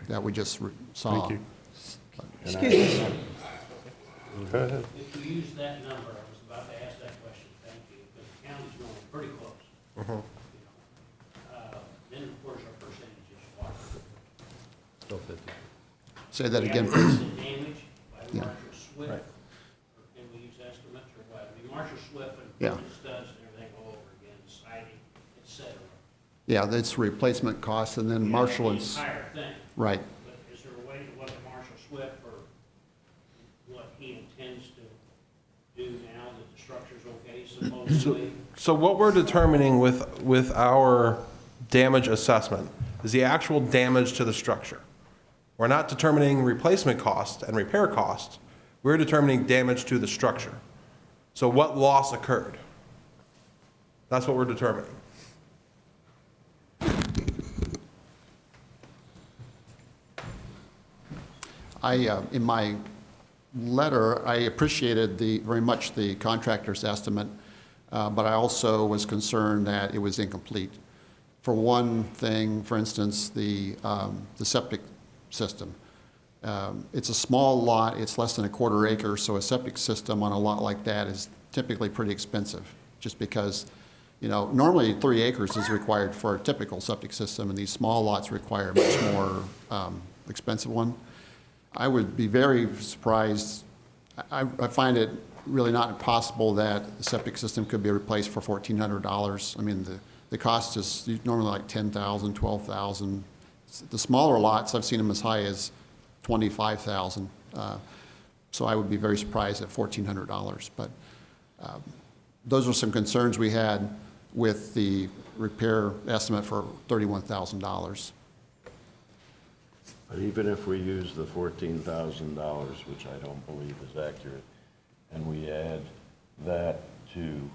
that we just saw. Thank you. Excuse me. Go ahead. If you use that number, I was about to ask that question, thank you, because the county's going pretty close. You know. Then, of course, our percentage is what? Still 50. Say that again, We please. have the damage by Yeah. Marshall Swift, or can we use estimates or what? I mean, Marshall Swift and Yeah. put the studs and everything all over again, siding, et cetera. Yeah, that's replacement costs, and then Marshall is, The entire thing. right. But is there a way to look at Marshall Swift for what he intends to do now that the structure's okay supposedly? So what we're determining with our damage assessment is the actual damage to the structure. We're not determining replacement cost and repair cost. We're determining damage to the structure. So what loss occurred? That's what we're determining. In my letter, I appreciated very much the contractor's estimate, but I also was concerned that it was incomplete. For one thing, for instance, the septic system. It's a small lot, it's less than a quarter acre, so a septic system on a lot like that is typically pretty expensive, just because, you know, normally 3 acres is required for a typical septic system, and these small lots require a much more expensive one. I would be very surprised. I find it really not possible that the septic system could be replaced for $1,400. I mean, the cost is normally like $10,000, $12,000. The smaller lots, I've seen them as high as $25,000. So I would be very surprised at $1,400. But those are some concerns we had with the repair estimate for $31,000. But even if we use the $14,000, which I don't believe is accurate, and we add that to,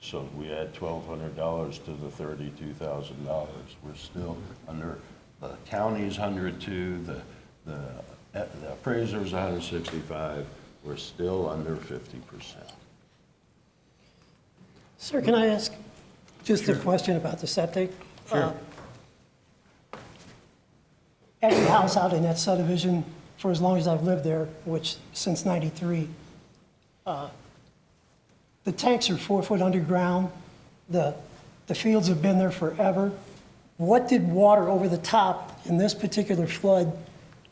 so we add $1,200 to the $32,000, we're still under, the county's 102, the appraiser's 165, we're still under 50%. Sir, can I ask just a question about the septic? Sure. Every house out in that subdivision, for as long as I've lived there, which since '93, the tanks are 4 foot underground. The fields have been there forever. what did water over the top in this particular flood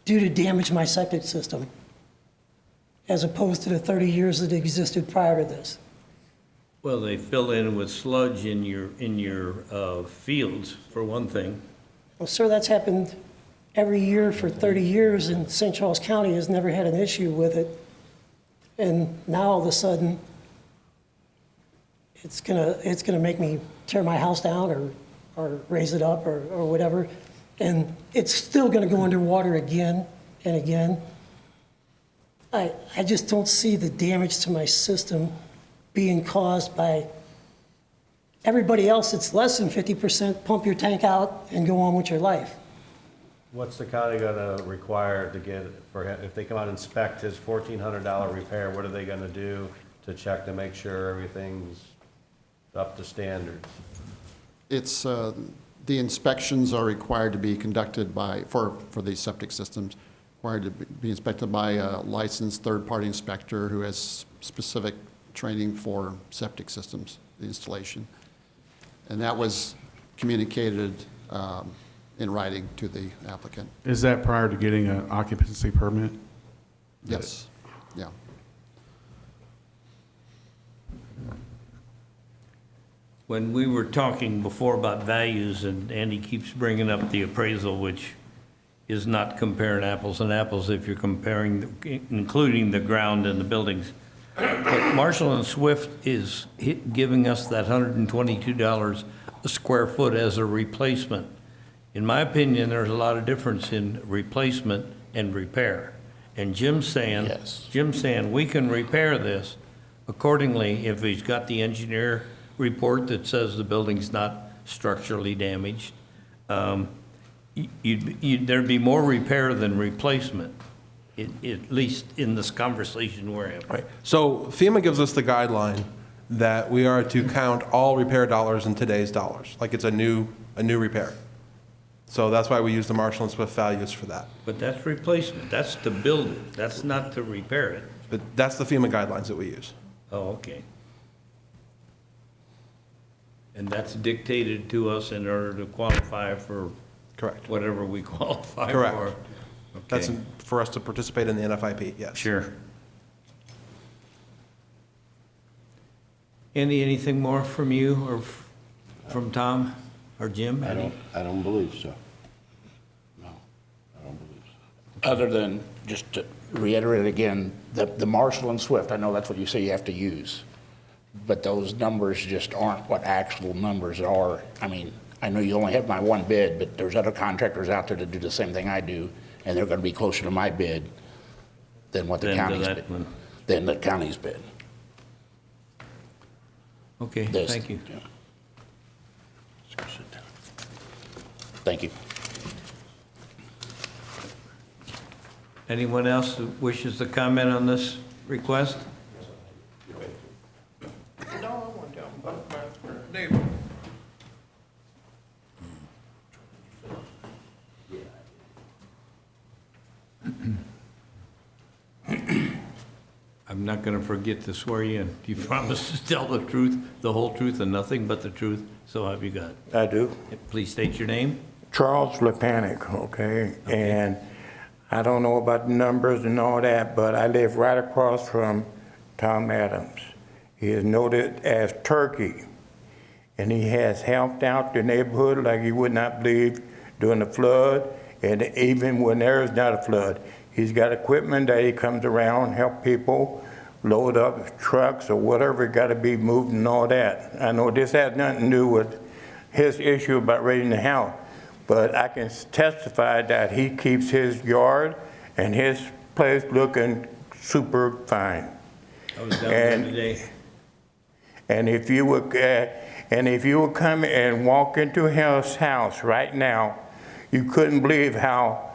do to damage my septic system, as opposed to the 30 years that existed prior to this? Well, they fill in with sludge in your fields, for one thing. Well, sir, that's happened every year for 30 years, and St. Charles County has never had an issue with it. And now all of a sudden, it's gonna make me tear my house down or raise it up or whatever. And it's still gonna go underwater again and again. I just don't see the damage to my system being caused by everybody else. It's less than 50%, pump your tank out and go on with your life. What's the county gonna require to get, if they come out and inspect his $1,400 repair, what are they gonna do to check to make sure everything's up to standards? It's, the inspections are required to be conducted by, for these septic systems, required to be inspected by a licensed third-party inspector who has specific training for septic systems, the installation. And that was communicated in writing to the applicant. Is that prior to getting an occupancy permit? Yes, yeah. When we were talking before about values, and Andy keeps bringing up the appraisal, which is not comparing apples and apples if you're comparing, including the ground and the buildings. But Marshall and Swift is giving us that $122 a square foot as a replacement. In my opinion, there's a lot of difference in replacement and repair. And Jim's saying we can repair this accordingly if he's got the engineer report that says the building's not structurally damaged. There'd be more repair than replacement, at least in this conversation we're having. Right. So FEMA gives us the guideline that we are to count all repair dollars in today's dollars, like it's a new repair. So that's why we use the Marshall and Swift values for that. But that's replacement, that's to build it, that's not to repair it. But that's the FEMA guidelines that we use. Oh, okay. And that's dictated to us in order to qualify for Correct. whatever we qualify Correct. for. That's Okay. for us to participate in the NFIP, yes. Sure. Andy, anything more from you or from Tom or Jim? I don't believe so. No, I don't believe so. Other than, just to reiterate again, the Marshall and Swift, I know that's what you say you have to use, but those numbers just aren't what actual numbers are. I mean, I know you only have my one bid, but there's other contractors out there that do the same thing I do, and they're gonna be closer to my bid than what the Than to county's that bid. one. Than the county's bid. Okay, This- thank you. yeah. Let's go sit down. Thank you. Anyone else who wishes to comment on this request? I'm not going to forget to swear you in. Do you promise to tell the truth, the whole truth, and nothing but the truth? So help you God. I do. Please state your name. Charles Lepanic, okay? And I don't know about the numbers and all that, but I live right across from Tom Adams. He is noted as Turkey, and he has helped out the neighborhood like you would not believe during the flood, and even when there is not a flood. He's got equipment that he comes around, help people load up trucks or whatever got to be moved and all that. I know this has nothing to do with his issue about raising the house, but I can testify that he keeps his yard and his place looking super fine. I was down there today. And if you would come and walk into his house right now, you couldn't believe how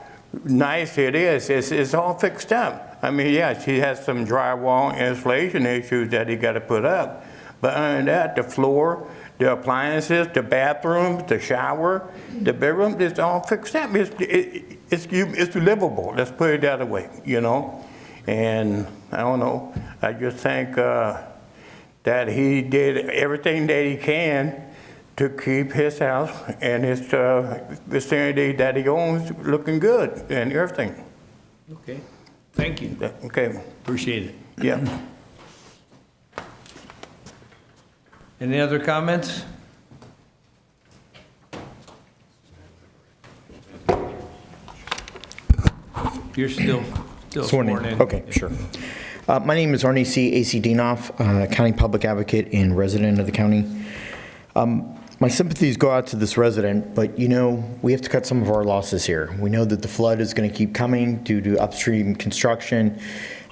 nice it is. It's all fixed up. I mean, yes, he has some drywall insulation issues that he got to put up, but other than that, the floor, the appliances, the bathrooms, the shower, the bedroom, it's all fixed up. It's livable. Let's put it that way, you know. And I don't know. I just think that he did everything that he can to keep his house and his vicinity that he owns looking good and everything. Okay, thank you. Okay, Appreciate it. yeah. Any other comments? You're still sworn in. Okay, sure. My name is Arnie C. A.C. Dienoff, County Public Advocate and resident of the county. My sympathies go out to this resident, but we have to cut some of our losses here. We know that the flood is going to keep coming due to upstream construction,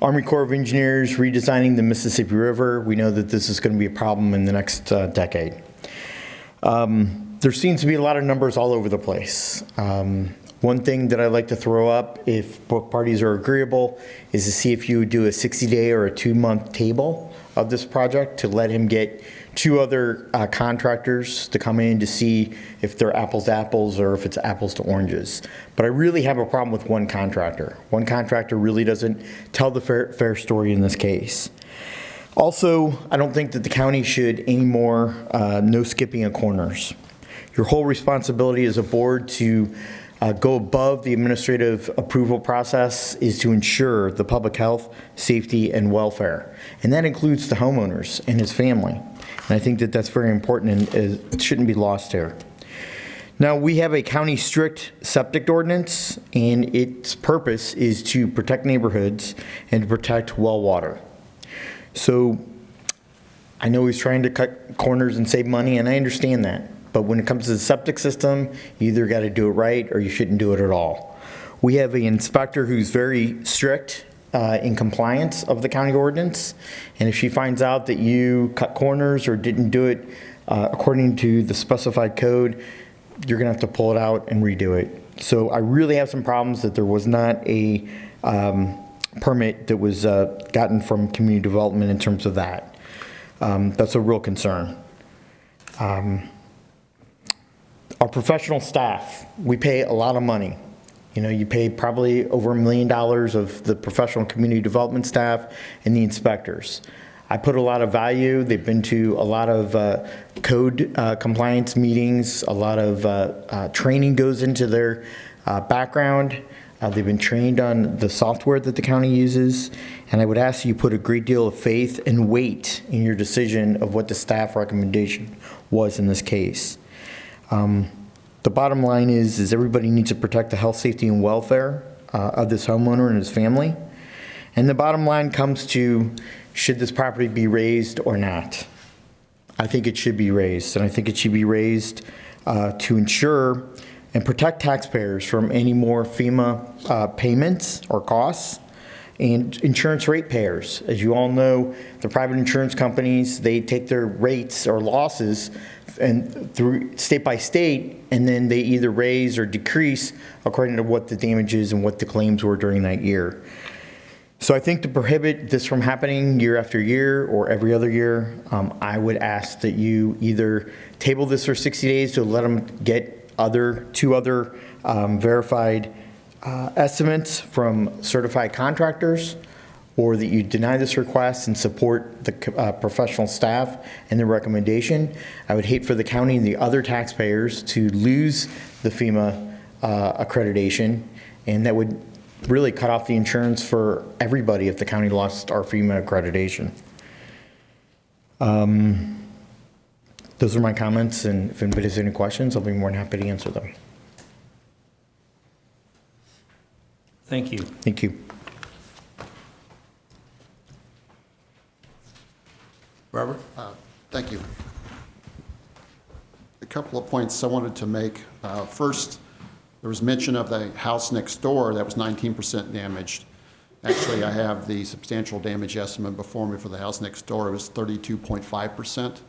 Army Corps of Engineers redesigning the Mississippi River. We know that this is going to be a problem in the next decade. There seems to be a lot of numbers all over the place. One thing that I'd like to throw up, if both parties are agreeable, is to see if you would do a 60-day or a 2-month table of this project to let him get 2 other contractors to come in to see if they're apples to apples or if it's apples to oranges. But I really have a problem with one contractor. One contractor really doesn't tell the fair story in this case. Also, I don't think that the county should anymore no skipping of corners. Your whole responsibility as a board to go above the administrative approval process is to ensure the public health, safety, and welfare. And that includes the homeowners and his family. And I think that that's very important and it shouldn't be lost here. Now, we have a county strict septic ordinance, and its purpose is to protect neighborhoods and to protect well water. So I know he's trying to cut corners and save money, and I understand that. But when it comes to the septic system, you either got to do it right or you shouldn't do it at all. We have an inspector who's very strict in compliance of the county ordinance. And if she finds out that you cut corners or didn't do it according to the specified code, you're going to have to pull it out and redo it. So I really have some problems that there was not a permit that was gotten from community development in terms of that. That's a real concern. Our professional staff, we pay a lot of money. You pay probably over $1 million of the professional community development staff and the inspectors. I put a lot of value. They've been to a lot of code compliance meetings. A lot of training goes into their background. They've been trained on the software that the county uses. And I would ask you put a great deal of faith and weight in your decision of what the staff recommendation was in this case. The bottom line is everybody needs to protect the health, safety, and welfare of this homeowner and his family. And the bottom line comes to, should this property be raised or not? I think it should be raised, and I think it should be raised to ensure and protect taxpayers from any more FEMA payments or costs, and insurance rate payers. As you all know, the private insurance companies, they take their rates or losses and through state by state, and then they either raise or decrease according to what the damages and what the claims were during that year. So I think to prohibit this from happening year after year or every other year, I would ask that you either table this for 60 days to let them get 2 other verified estimates from certified contractors, or that you deny this request and support the professional staff and the recommendation. I would hate for the county and the other taxpayers to lose the FEMA accreditation, and that would really cut off the insurance for everybody if the county lost our FEMA accreditation. Those are my comments, and if anybody has any questions, I'll be more than happy to answer them. Thank you. Thank you. Robert? Thank you. A couple of points I wanted to make. First, there was mention of the house next door that was 19% damaged. Actually, I have the substantial damage estimate before me for the house next door. It was 32.5%.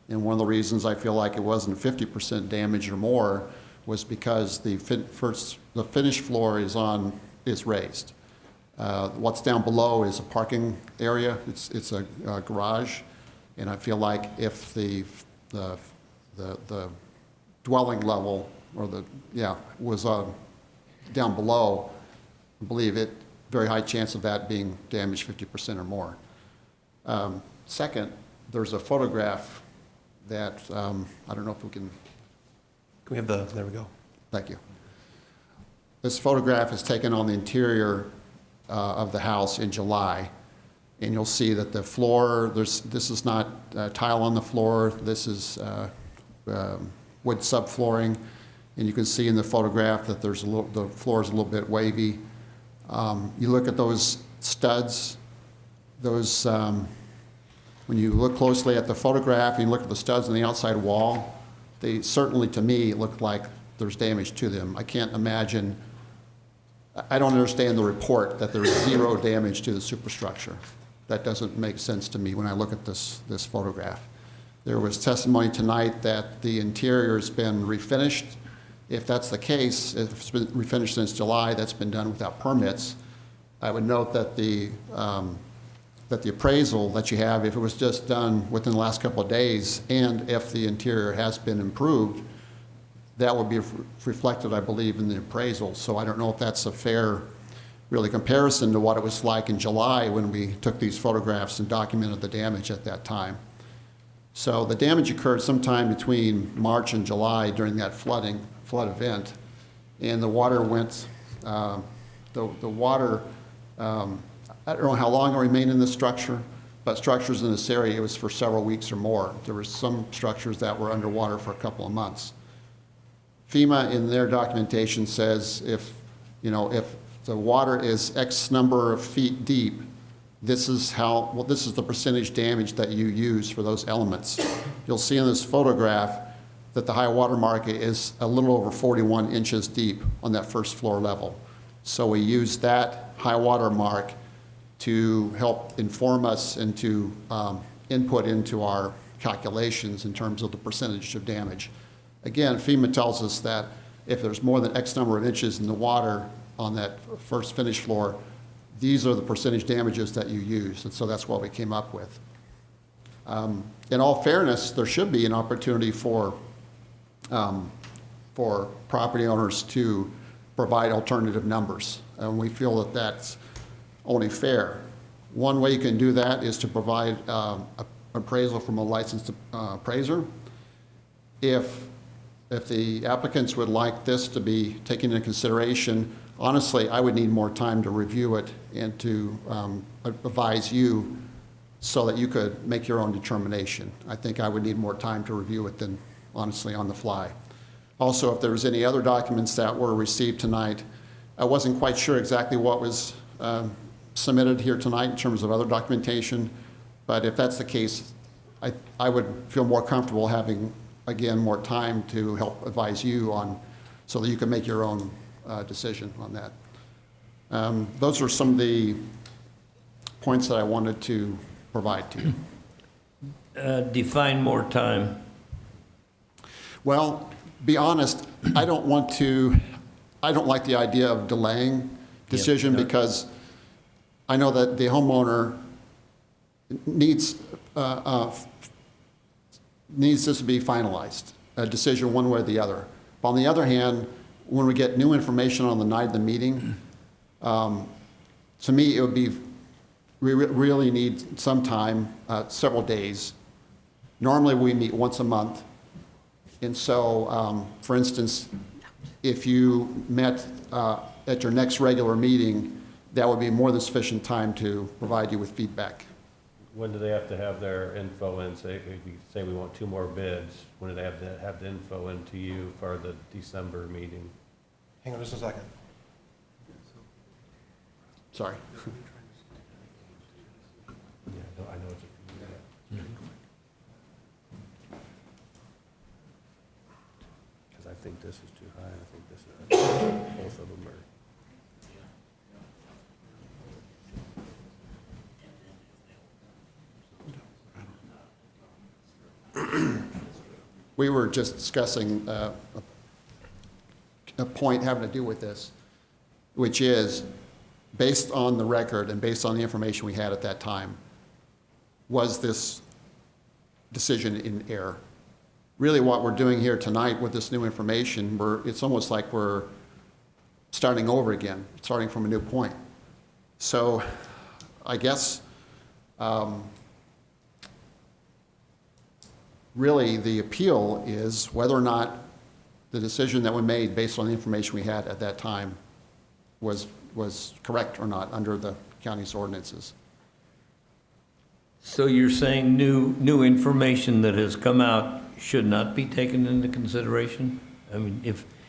And one of the reasons I feel like it wasn't 50% damage or more was because the finished floor is raised. What's down below is a parking area. It's a garage. And I feel like if the dwelling level was down below, I believe it very high chance of that being damaged 50% or more. Second, there's a photograph that, I don't know if we can, Can we have the, there we go. thank you. This photograph is taken on the interior of the house in July, and you'll see that the floor, this is not tile on the floor, this is wood subflooring, and you can see in the photograph that there's the floor is a little bit wavy. You look at those studs, those, when you look closely at the photograph and you look at the studs on the outside wall, they certainly, to me, look like there's damage to them. I can't imagine, I don't understand the report that there's zero damage to the superstructure. That doesn't make sense to me when I look at this photograph. There was testimony tonight that the interior has been refinished. If that's the case, if it's been refinished since July, that's been done without permits. I would note that the appraisal that you have, if it was just done within the last couple of days, and if the interior has been improved, that would be reflected, I believe, in the appraisal. So I don't know if that's a fair, really, comparison to what it was like in July when we took these photographs and documented the damage at that time. So the damage occurred sometime between March and July during that flood event, and the water went, the water, I don't know how long it remained in the structure, but structures in this area, it was for several weeks or more. There were some structures that were underwater for a couple of months. FEMA in their documentation says if the water is X number of feet deep, this is the percentage damage that you use for those elements. You'll see in this photograph that the high water mark is a little over 41 inches deep on that first floor level. So we use that high water mark to help inform us and to input into our calculations in terms of the percentage of damage. Again, FEMA tells us that if there's more than X number of inches in the water on that first finished floor, these are the percentage damages that you use, and so that's what we came up with. In all fairness, there should be an opportunity for property owners to provide alternative numbers, and we feel that that's only fair. One way you can do that is to provide appraisal from a licensed appraiser. If the applicants would like this to be taken into consideration, honestly, I would need more time to review it and to advise you so that you could make your own determination. I think I would need more time to review it than, honestly, on the fly. Also, if there was any other documents that were received tonight, I wasn't quite sure exactly what was submitted here tonight in terms of other documentation, but if that's the case, I would feel more comfortable having, again, more time to help advise you on, so that you can make your own decision on that. Those are some of the points that I wanted to provide to you. Define more time. Well, be honest, I don't like the idea of delaying decision because I know that the homeowner needs this to be finalized, a decision one way or the other. But on the other hand, when we get new information on the night of the meeting, to me, it would be, we really need some time, several days. Normally, we meet once a month. And so, for instance, if you met at your next regular meeting, that would be more than sufficient time to provide you with feedback. When do they have to have their info in? Say, if you say we want 2 more bids, when do they have to have the info in to you for the December meeting? Hang on just a second. Sorry. Yeah, I know it's a few. Because I think this is too high, I think this is, both of them are. We were just discussing a point having to do with this, which is, based on the record and based on the information we had at that time, was this decision in error? Really what we're doing here tonight with this new information, it's almost like we're starting over again, starting from a new point. So I guess really, the appeal is whether or not the decision that we made based on the information we had at that time was correct or not under the county's ordinances. So you're saying new information that has come out should not be taken into consideration? I mean,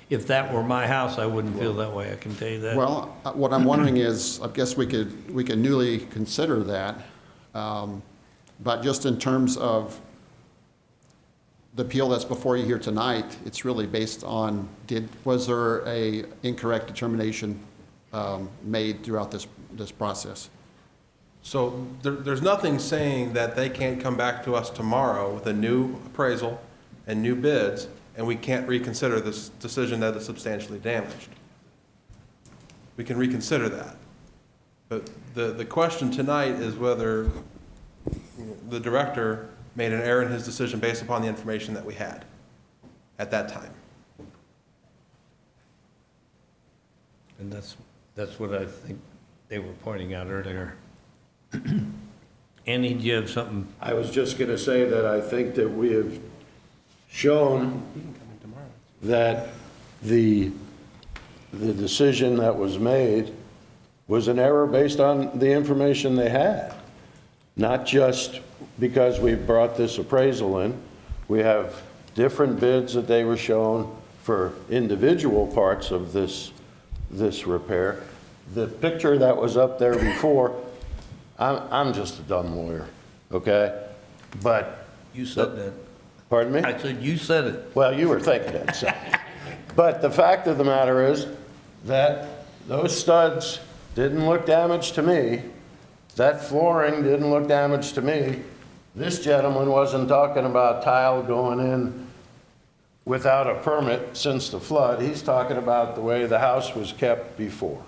if that were my house, I wouldn't feel that way, I can tell you that. Well, what I'm wondering is, I guess we could newly consider that, but just in terms of the appeal that's before you here tonight, it's really based on, was there a incorrect determination made throughout this process? So there's nothing saying that they can't come back to us tomorrow with a new appraisal and new bids, and we can't reconsider this decision that is substantially damaged. We can reconsider that. But the question tonight is whether the director made an error in his decision based upon the information that we had at that time. And that's what I think they were pointing out earlier. Andy, do you have something? I was just going to say that I think that we have shown that the decision that was made was an error based on the information they had, not just because we brought this appraisal in. We have different bids that they were shown for individual parts of this repair. The picture that was up there before, I'm just a dumb lawyer, okay? But. You said that. Pardon me? I said you said it. Well, you were thinking it, so. But the fact of the matter is that those studs didn't look damaged to me. That flooring didn't look damaged to me. This gentleman wasn't talking about tile going in without a permit since the flood. He's talking about the way the house was kept before.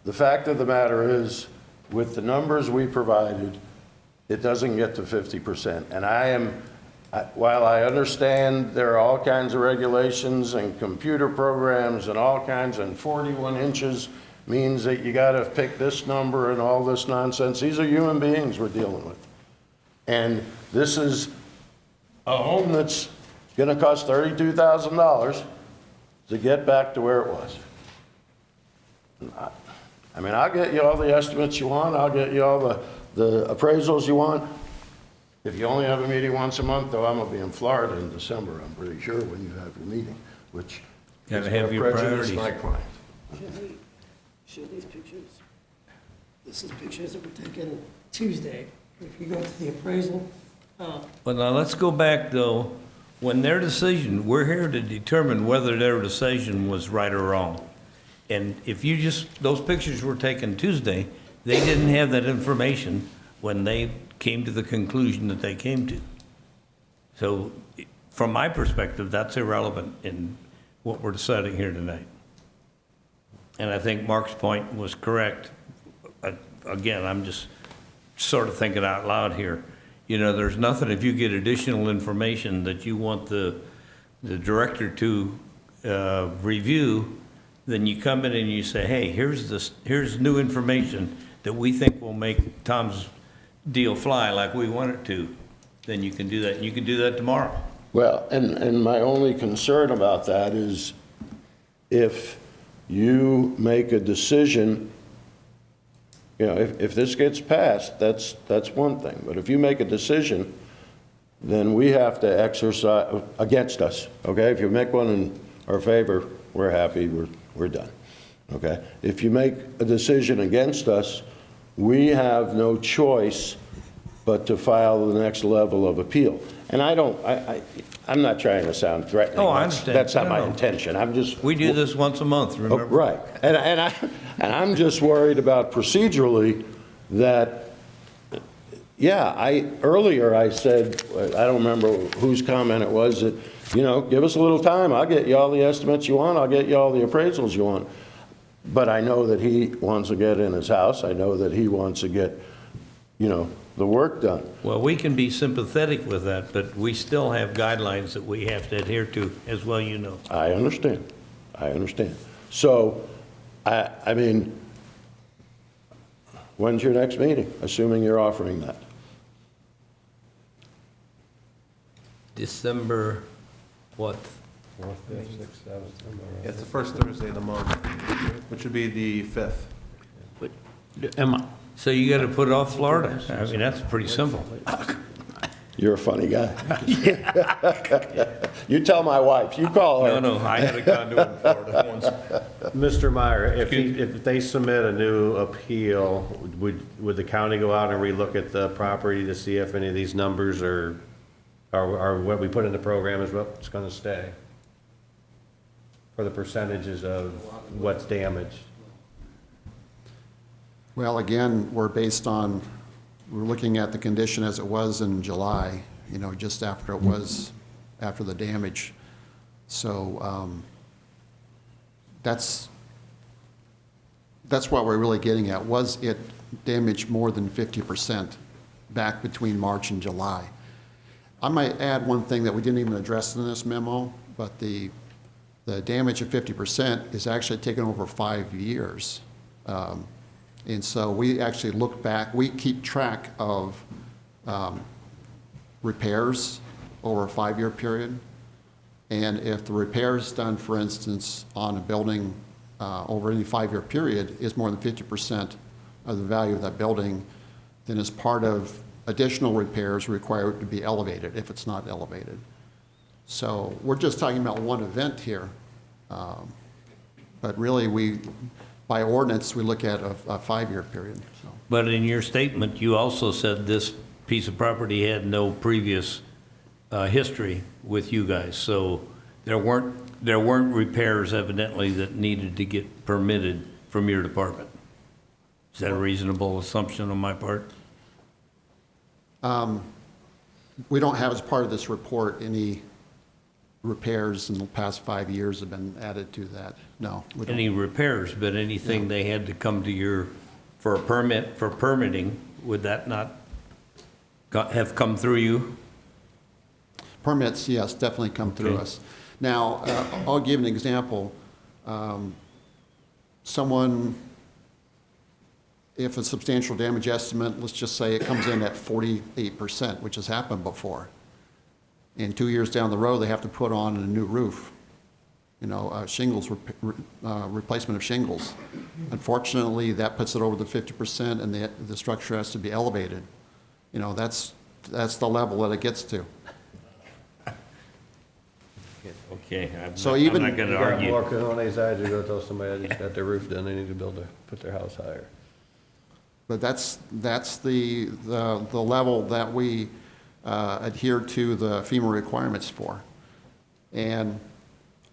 The fact of the matter is, with the numbers we provided, it doesn't get to 50%. And while I understand there are all kinds of regulations and computer programs and all kinds, and 41 inches means that you got to pick this number and all this nonsense. These are human beings we're dealing with. And this is a home that's going to cost $32,000 to get back to where it was. I mean, I'll get you all the estimates you want. I'll get you all the appraisals you want. If you only have a meeting once a month, though, I'm going to be in Florida in December, I'm pretty sure, when you have your meeting, which Gotta is have gonna your prejudice priorities. my client. Show these pictures. This is pictures that were taken Tuesday. If you go to the appraisal, Well, now let's go back though. When their decision, we're here to determine whether their decision was right or wrong. And if those pictures were taken Tuesday, they didn't have that information when they came to the conclusion that they came to. So from my perspective, that's irrelevant in what we're deciding here tonight. And I think Mark's point was correct. Again, I'm just sort of thinking out loud here. You know, there's nothing, if you get additional information that you want the director to review, then you come in and you say, hey, here's new information that we think will make Tom's deal fly like we want it to. Then you can do that. You can do that tomorrow. Well, and my only concern about that is if you make a decision, you know, if this gets passed, that's one thing. But if you make a decision, then we have to exercise against us, okay? If you make one in our favor, we're happy, we're done, okay? If you make a decision against us, we have no choice but to file the next level of appeal. And I'm not trying to sound threatening. Oh, I understand. That's not my No. intention. I'm just. We do this once a month, remember? Oh, right. And I'm just worried about procedurally that, yeah, earlier I said, I don't remember whose comment it was, that, you know, give us a little time. I'll get you all the estimates you want. I'll get you all the appraisals you want. But I know that he wants to get in his house. I know that he wants to get, you know, the work done. Well, we can be sympathetic with that, but we still have guidelines that we have to adhere to, as well you know. I understand. I understand. So, I mean, when's your next meeting, assuming you're offering that? December what? Fourth, fifth, sixth, seventh. Yeah, it's the first Thursday of the month, which would be the 5th. So you got to put off Florida. I mean, that's pretty simple. You're a funny guy. You tell my wife, you call her. No, I had a condo in Florida once. Mr. Meyer, if they submit a new appeal, would the county go out and relook at the property to see if any of these numbers are what we put in the program is what's gonna stay? For the percentages of what's damaged? Well, again, we're looking at the condition as it was in July, just after it was, after the damage. So that's what we're really getting at. Was it damaged more than 50% back between March and July? I might add one thing that we didn't even address in this memo, but the damage of 50% is actually taken over 5 years. And so we actually look back, we keep track of repairs over a 5-year period. And if the repairs done, for instance, on a building over any 5-year period is more than 50% of the value of that building, then as part of additional repairs required to be elevated if it's not elevated. So we're just talking about one event here. But really, by ordinance, we look at a 5-year period. So. But in your statement, you also said this piece of property had no previous history with you guys. So there weren't repairs evidently that needed to get permitted from your department. Is that a reasonable assumption on my part? We don't have, as part of this report, any repairs in the past 5 years have been added to that. No. We don't. Any repairs, but anything they had to come to your, for a permit, for permitting, would that not have come through you? Permits, yes, definitely come through Okay. us. Now, I'll give an example. Someone, if a substantial damage estimate, let's just say it comes in at 48%, which has happened before. And 2 years down the road, they have to put on a new roof, shingles, replacement of shingles. Unfortunately, that puts it over the 50%, and the structure has to be elevated. That's the level that it gets to. Okay, I'm So not even- going to You got argue. more cojones to go tell somebody that just got their roof done, they need to put their house higher. But that's the level that we adhere to the FEMA requirements for. And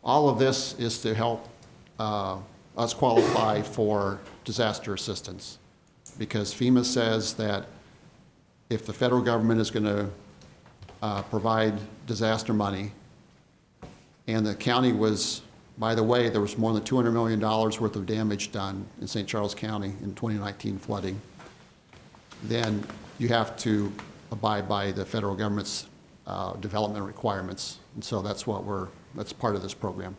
all of this is to help us qualify for disaster assistance. Because FEMA says that if the federal government is going to provide disaster money, and the county was, by the way, there was more than $200 million worth of damage done in St. Charles County in 2019 flooding, then you have to abide by the federal government's development requirements. And so that's part of this program.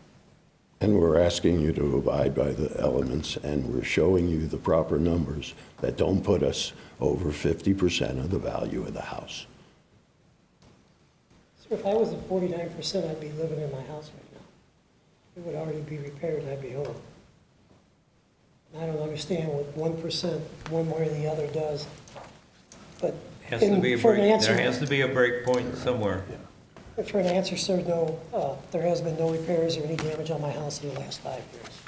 And we're asking you to abide by the elements, and we're showing you the proper numbers that don't put us over 50% of the value of the house. So if I was at 49%, I'd be living in my house right now. It would already be repaired and I'd be home. And I don't understand what 1%, one way or the other does. But Has to be a for an break, answer, there has to be a break point somewhere. for an answer, sir, no, there has been no repairs or any damage on my house in the last 5 years.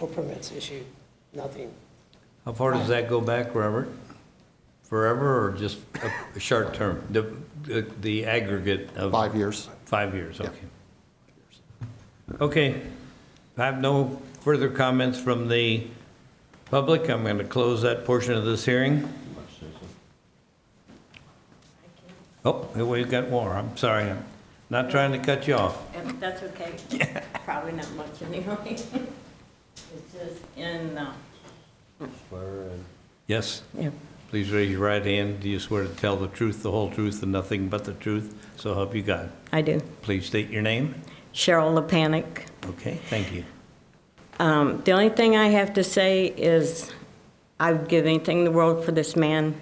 No permits issued, nothing. How far does that go back, Robert? Forever or just a short term? The aggregate of? 5 years. 5 years, Yeah. okay. Okay, I have no further comments from the public. I'm going to close that portion of this hearing. Oh, we've got more. I'm sorry. I'm not trying to cut you off. That's okay. Probably not much anyway. It's just in, Yes? Yeah. Please raise your right hand. Do you swear to tell the truth, the whole truth, and nothing but the truth? So help you God. I do. Please state your name. Cheryl LePanic. Okay, thank you. The only thing I have to say is I would give anything in the world for this man,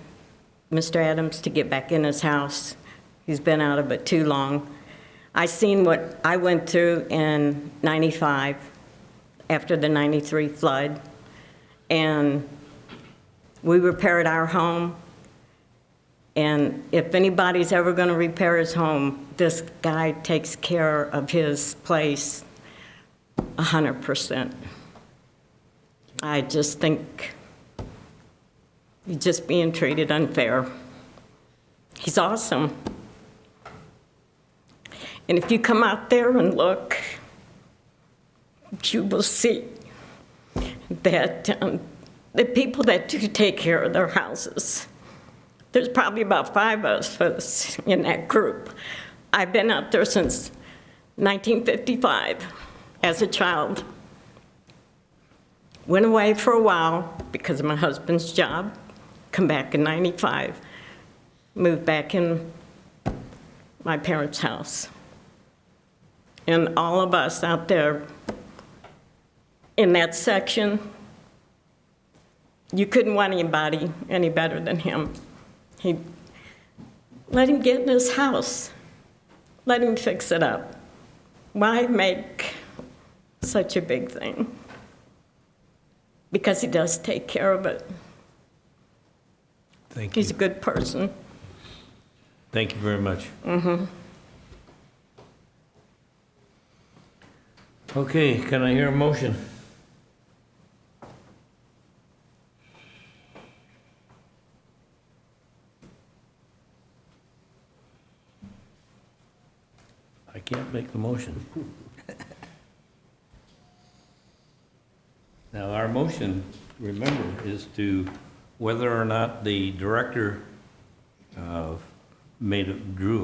Mr. Adams, to get back in his house. He's been out of it too long. I seen what I went through in 95 after the 93 flood, and we repaired our home. And if anybody's ever going to repair his home, this guy takes care of his place 100%. I just think he's just being treated unfair. He's awesome. And if you come out there and look, you will see that the people that do take care of their houses, there's probably about 5 of us in that group. I've been out there since 1955 as a child. Went away for a while because of my husband's job, come back in 95, moved back in my parents' house. And all of us out there in that section, you couldn't want anybody any better than him. He let him get in his house, let him fix it up. Why make such a big thing? Because he does take care of it. Thank you. He's a good person. Thank you very much. Okay, can I hear a motion? I can't make the motion. Now, our motion, remember, is to whether or not the director drew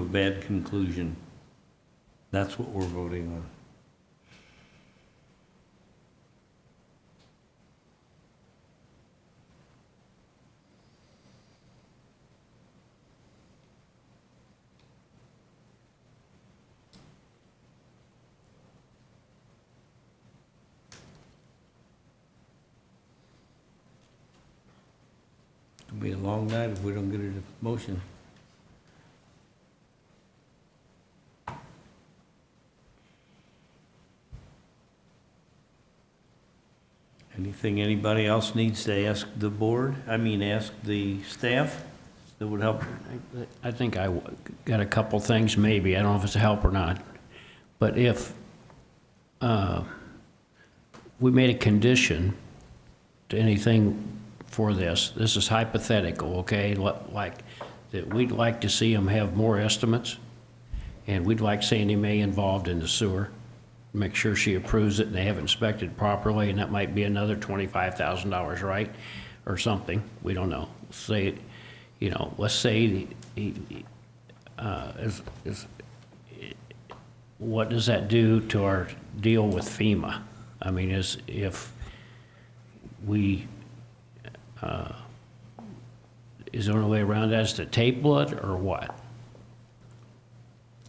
a bad conclusion. That's what we're voting on. It'll be a long night if we don't get a motion. Anything anybody else needs to ask the board? Ask the staff that would help? I think I got a couple things, maybe. I don't know if it's a help or not. But if we made a condition to anything for this is hypothetical, okay? Like that we'd like to see them have more estimates, and we'd like Sandy May involved in the sewer. Make sure she approves it and they have it inspected properly, and that might be another $25,000, right? Or something, we don't know. Say, let's say, what does that do to our deal with FEMA? If we, is there any way around that, is to table it or what?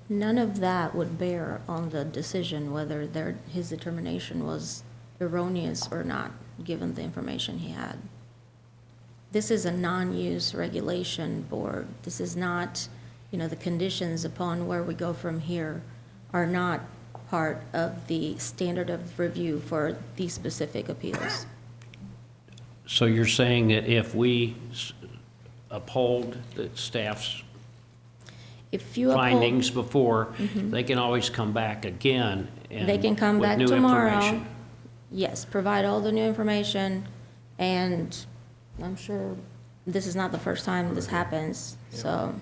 None of that would bear on the decision whether his determination was erroneous or not, given the information he had. This is a non-use regulation board. This is not, the conditions upon where we go from here are not part of the standard of review for these specific appeals. So you're saying that if we uphold the staff's If you uphold- findings before, they can always come back again and They can come with back new tomorrow. information. Yes, provide all the new information, and I'm sure this is not the first time this happens, so.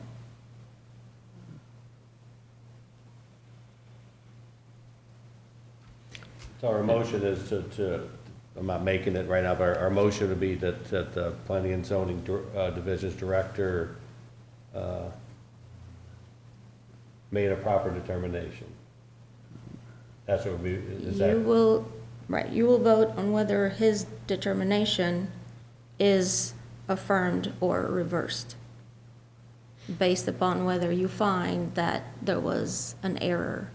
So our motion is to, I'm not making it right now, but our motion would be that the Planning and Zoning Division's director made a proper determination. That's what would be, is that? You will vote on whether his determination is affirmed or reversed, based upon whether you find that there was an error.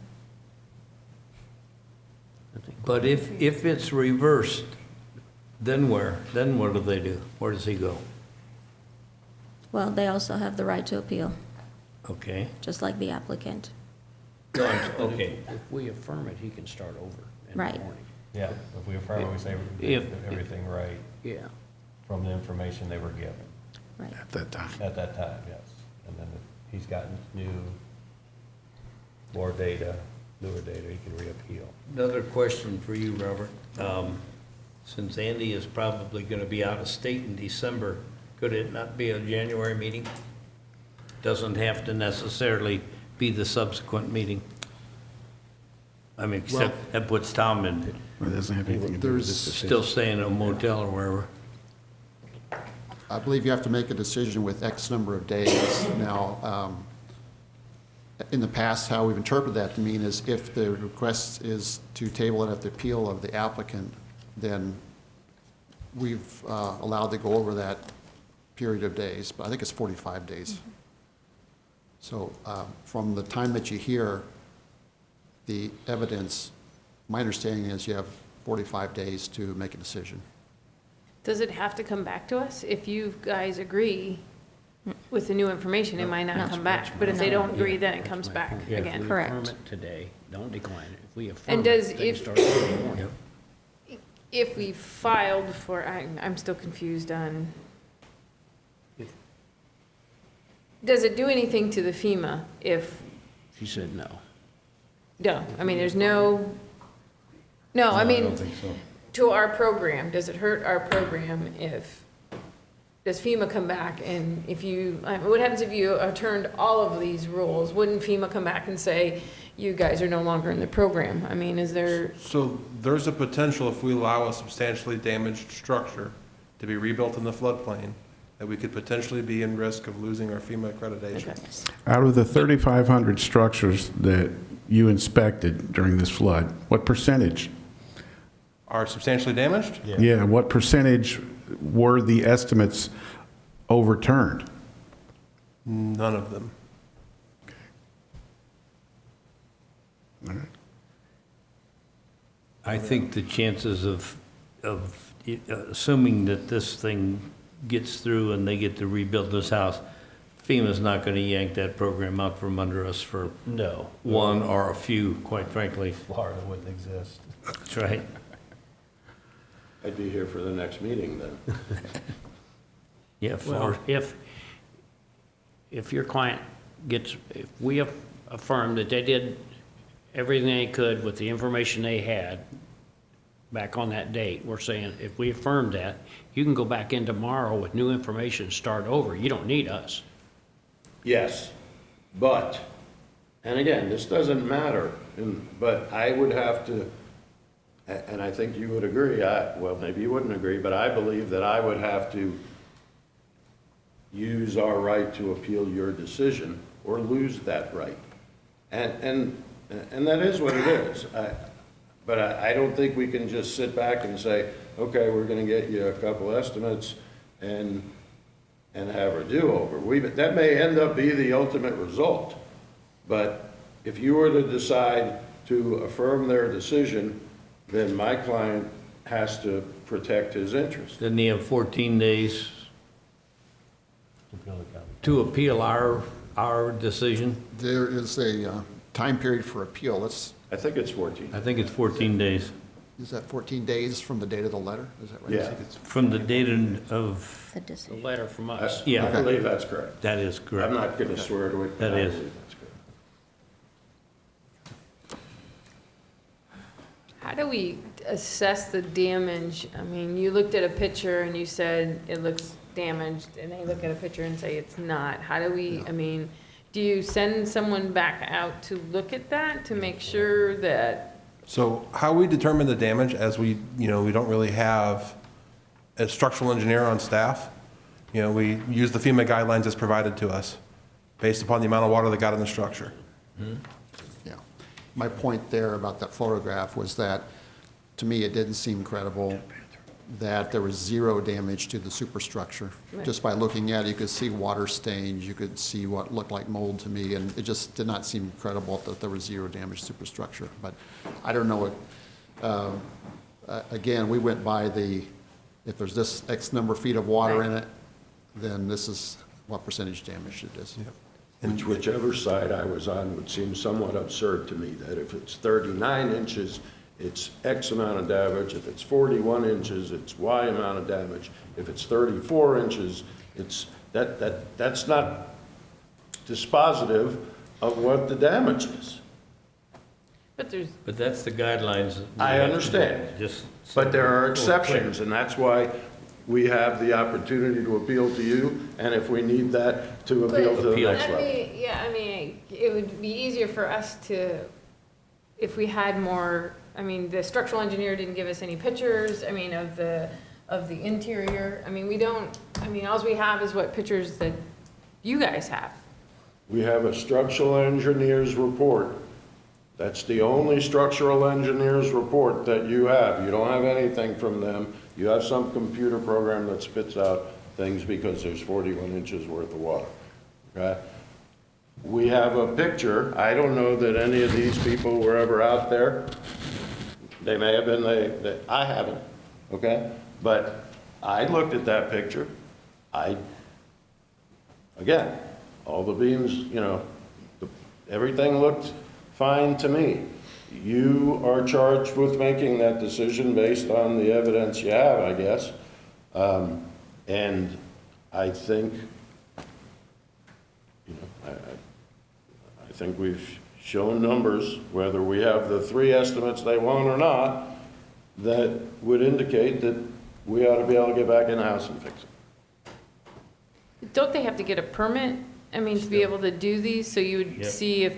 But if it's reversed, then where? Then what do they do? Where does he go? Well, they also have the right to appeal, Okay. just like the applicant. Okay. If we affirm it, he can start over in the Right. morning. Yeah, if we affirm it, we say we If- did everything right Yeah. from the information they were given Right. At that time. at that time, yes. And then if he's gotten more data, newer data, he can reappeal. Another question for you, Robert. Since Andy is probably going to be out of state in December, could it not be a January meeting? Doesn't have to necessarily be the subsequent meeting. I mean, except that puts Tom in, It doesn't have anything to do with this decision. still staying in a motel or wherever. I believe you have to make a decision with X number of days. Now, in the past, how we've interpreted that to mean is if the request is to table it at the appeal of the applicant, then we've allowed to go over that period of days, but I think it's 45 days. So from the time that you hear the evidence, my understanding is you have 45 days to make a decision. Does it have to come back to us? If you guys agree with the new information, it might not come back. But if they don't agree, then it comes back If again. we affirm it today, don't decline it. If we affirm And it, does, things if, start in the morning. if we filed for, I'm still confused on, does it do anything to the FEMA if, He said no. no, I mean, there's no, no, I mean, to our program, does it hurt our program if, does FEMA come back and if you, what happens if you turned all of these rules? Wouldn't FEMA come back and say, you guys are no longer in the program? I mean, is there, So there's a potential if we allow a substantially damaged structure to be rebuilt in the floodplain, that we could potentially be in risk of losing our FEMA accreditation. Out of the 3,500 structures that you inspected during this flood, what percentage? Are substantially damaged? Yeah, what percentage were the estimates overturned? None of them. I think the chances of assuming that this thing gets through and they get to rebuild this house, FEMA's not going to yank that program out from under us for No. one or a few, quite frankly. Florida wouldn't exist. That's right. I'd be here for the next meeting then. Yeah, Well, for, if your client gets, if we affirm that they did everything they could with the information they had back on that date, we're saying, if we affirm that, you can go back in tomorrow with new information, and start over. You don't need us. Yes, but, and again, this doesn't matter, but I would have to, and I think you would agree, well, maybe you wouldn't agree, but I believe that I would have to use our right to appeal your decision or lose that right. And that is what it is. But I don't think we can just sit back and say, okay, we're gonna get you a couple estimates and have a do-over. That may end up be the ultimate result. But if you were to decide to affirm their decision, then my client has to protect his interest. didn't he have 14 days to appeal our decision? There is a time period for appeal. I think it's 14. I think it's 14 days. Is that 14 days from the date of the letter? Is that right? Yeah. From the date of, The The decision. letter from us. Yeah. I believe that's correct. that is correct. I'm not gonna swear to it. but That I is. believe that's correct. how do we assess the damage? I mean, you looked at a picture and you said it looks damaged, and they look at a picture and say it's not. How do we, I mean, do you send someone back out to look at that to make sure that, So how we determine the damage, as we don't really have a structural engineer on staff. We use the FEMA guidelines as provided to us, based upon the amount of water that got in the structure. Yeah. My point there about that photograph was that, to me, it didn't seem credible that there was zero damage to the superstructure. Right. Just by looking at it, you could see water stains, you could see what looked like mold to me, and it just did not seem credible that there was zero damage to superstructure. But I don't know again, we went by if there's this X number of feet of water in it, then this is what percentage damage it is. whichever side I was on would seem somewhat absurd to me, that if it's 39 inches, it's X amount of damage. If it's 41 inches, it's Y amount of damage. If it's 34 inches, that's not dispositive of what the damage is. But there's, But that's the guidelines. that we I have to understand. do. Just so But there are we're clear. exceptions, and that's why we have the opportunity to appeal to you, and if we need that, to appeal to the Appeal. next level. I mean, it would be easier for us to, if we had more, I mean, the structural engineer didn't give us any pictures, I mean, of the interior. I mean, we don't, I mean, alls we have is what pictures that you guys have. We have a structural engineer's report. That's the only structural engineer's report that you have. You don't have anything from them. You have some computer program that spits out things because there's 41 inches worth of water, okay? We have a picture. I don't know that any of these people were ever out there. They may have been, I haven't, okay? But I looked at that picture. Again, all the beams, you know, everything looked fine to me. You are charged with making that decision based on the evidence you have, I guess. And I think, you know, I think we've shown numbers, whether we have the 3 estimates they want or not, that would indicate that we ought to be able to get back in the house and fix it. Don't they have to get a permit, I mean, to be able to do these, so you would Yep. see if,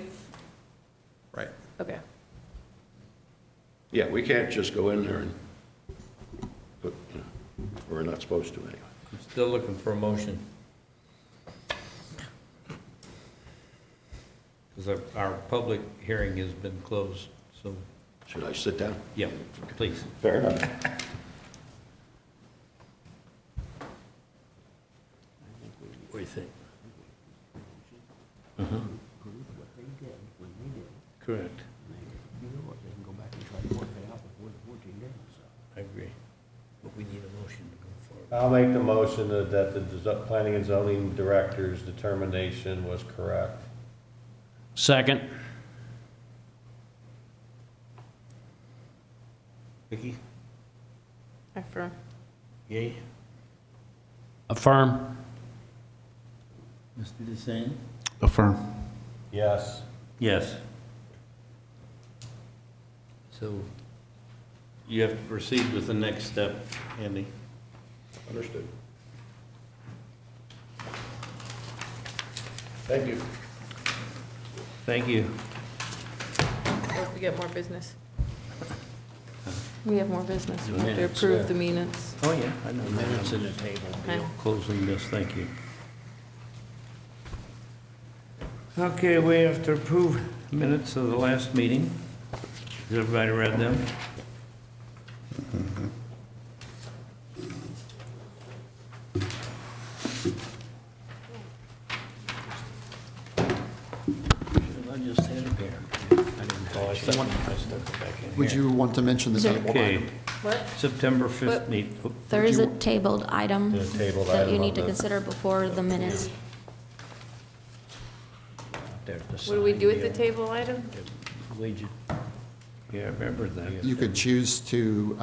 Right. okay. Yeah, we can't just go in there and put, you know, we're not supposed to anyway. I'm still looking for a motion. Because our public hearing has been closed, so, Should I sit down? yeah, please. Fair enough. What do you think? Correct. I agree, but we need a motion to go forward. I'll make the motion that the planning and zoning director's determination was correct. Second. Vicki? Affirm. Yay? Affirm. Mr. Desane? Affirm. Yes. Yes. So you have to proceed with the next step, Andy. Understood. Thank you. Thank you. Hope we get more business. We have more business. We have to Minutes, approve yeah. the minutes. Oh, yeah, I know. Minutes in the table. Okay. Closing this, thank you. Okay, we have to approve minutes of the last meeting. Has everybody read them? I just had it there. I didn't. Oh, I stuck it back in Would here. you want to mention the table Okay, item? What? September What? 5th meet. There is a tabled item There's a tabled that item you on need to the- consider before the minutes. What do we do with the table item? Yeah, I remember that. You could choose to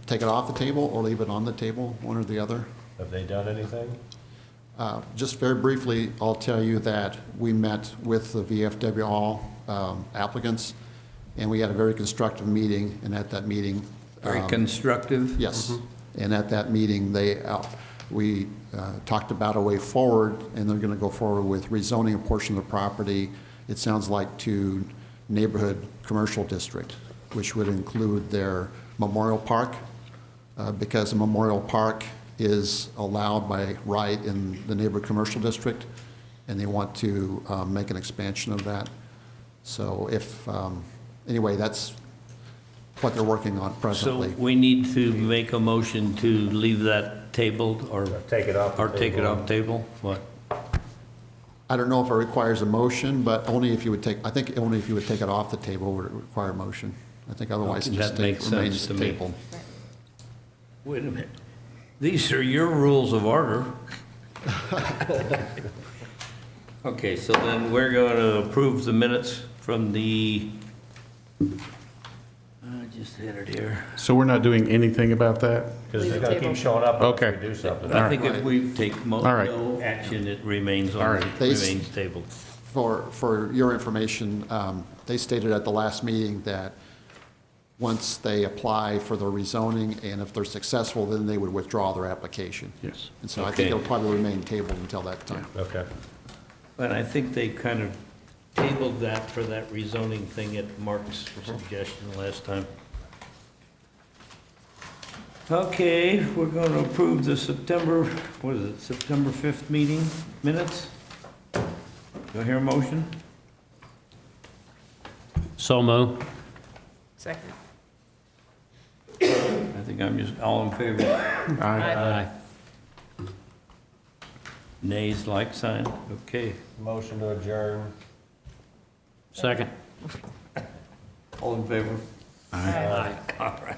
take it off the table or leave it on the table, one or the other. Have they done anything? Just very briefly, I'll tell you that we met with the VFW applicants, and we had a very constructive meeting, and at that meeting. Very constructive? Yes. And at that meeting, we talked about a way forward, and they're going to go forward with rezoning a portion of the property, it sounds like, to neighborhood commercial district, which would include their memorial park, because the memorial park is allowed by right in the neighborhood commercial district, and they want to make an expansion of that. So anyway, that's what they're working on So presently. we need to make a motion to leave that tabled or? Take it off the Or take it table. off table? What? I don't know if it requires a motion, but only if you would take, I think only if you would take it off the table would it require a motion. I think otherwise it That just makes remains sense to me. tabled. Wait a minute. These are your rules of order. Okay, so then we're going to approve the minutes from the, I just had it here. So we're not doing anything about that? Because it's gonna keep showing up unless Okay. we do something. I think if we take All right. no action, it remains All on, right. remains tabled. For your information, they stated at the last meeting that once they apply for the rezoning, and if they're successful, then they would withdraw their application. Yes. And so I think Okay. it'll probably remain tabled until that time. Okay. And I think they kind of tabled that for that rezoning thing at Mark's suggestion last time. Okay, we're going to approve the September, what is it, September 5th meeting minutes? Do I hear a motion? So moved. Second. I think I'm just, all in favor? Aye. Nays, like sign, okay. Motion to adjourn. Second. All in favor? Aye. All right.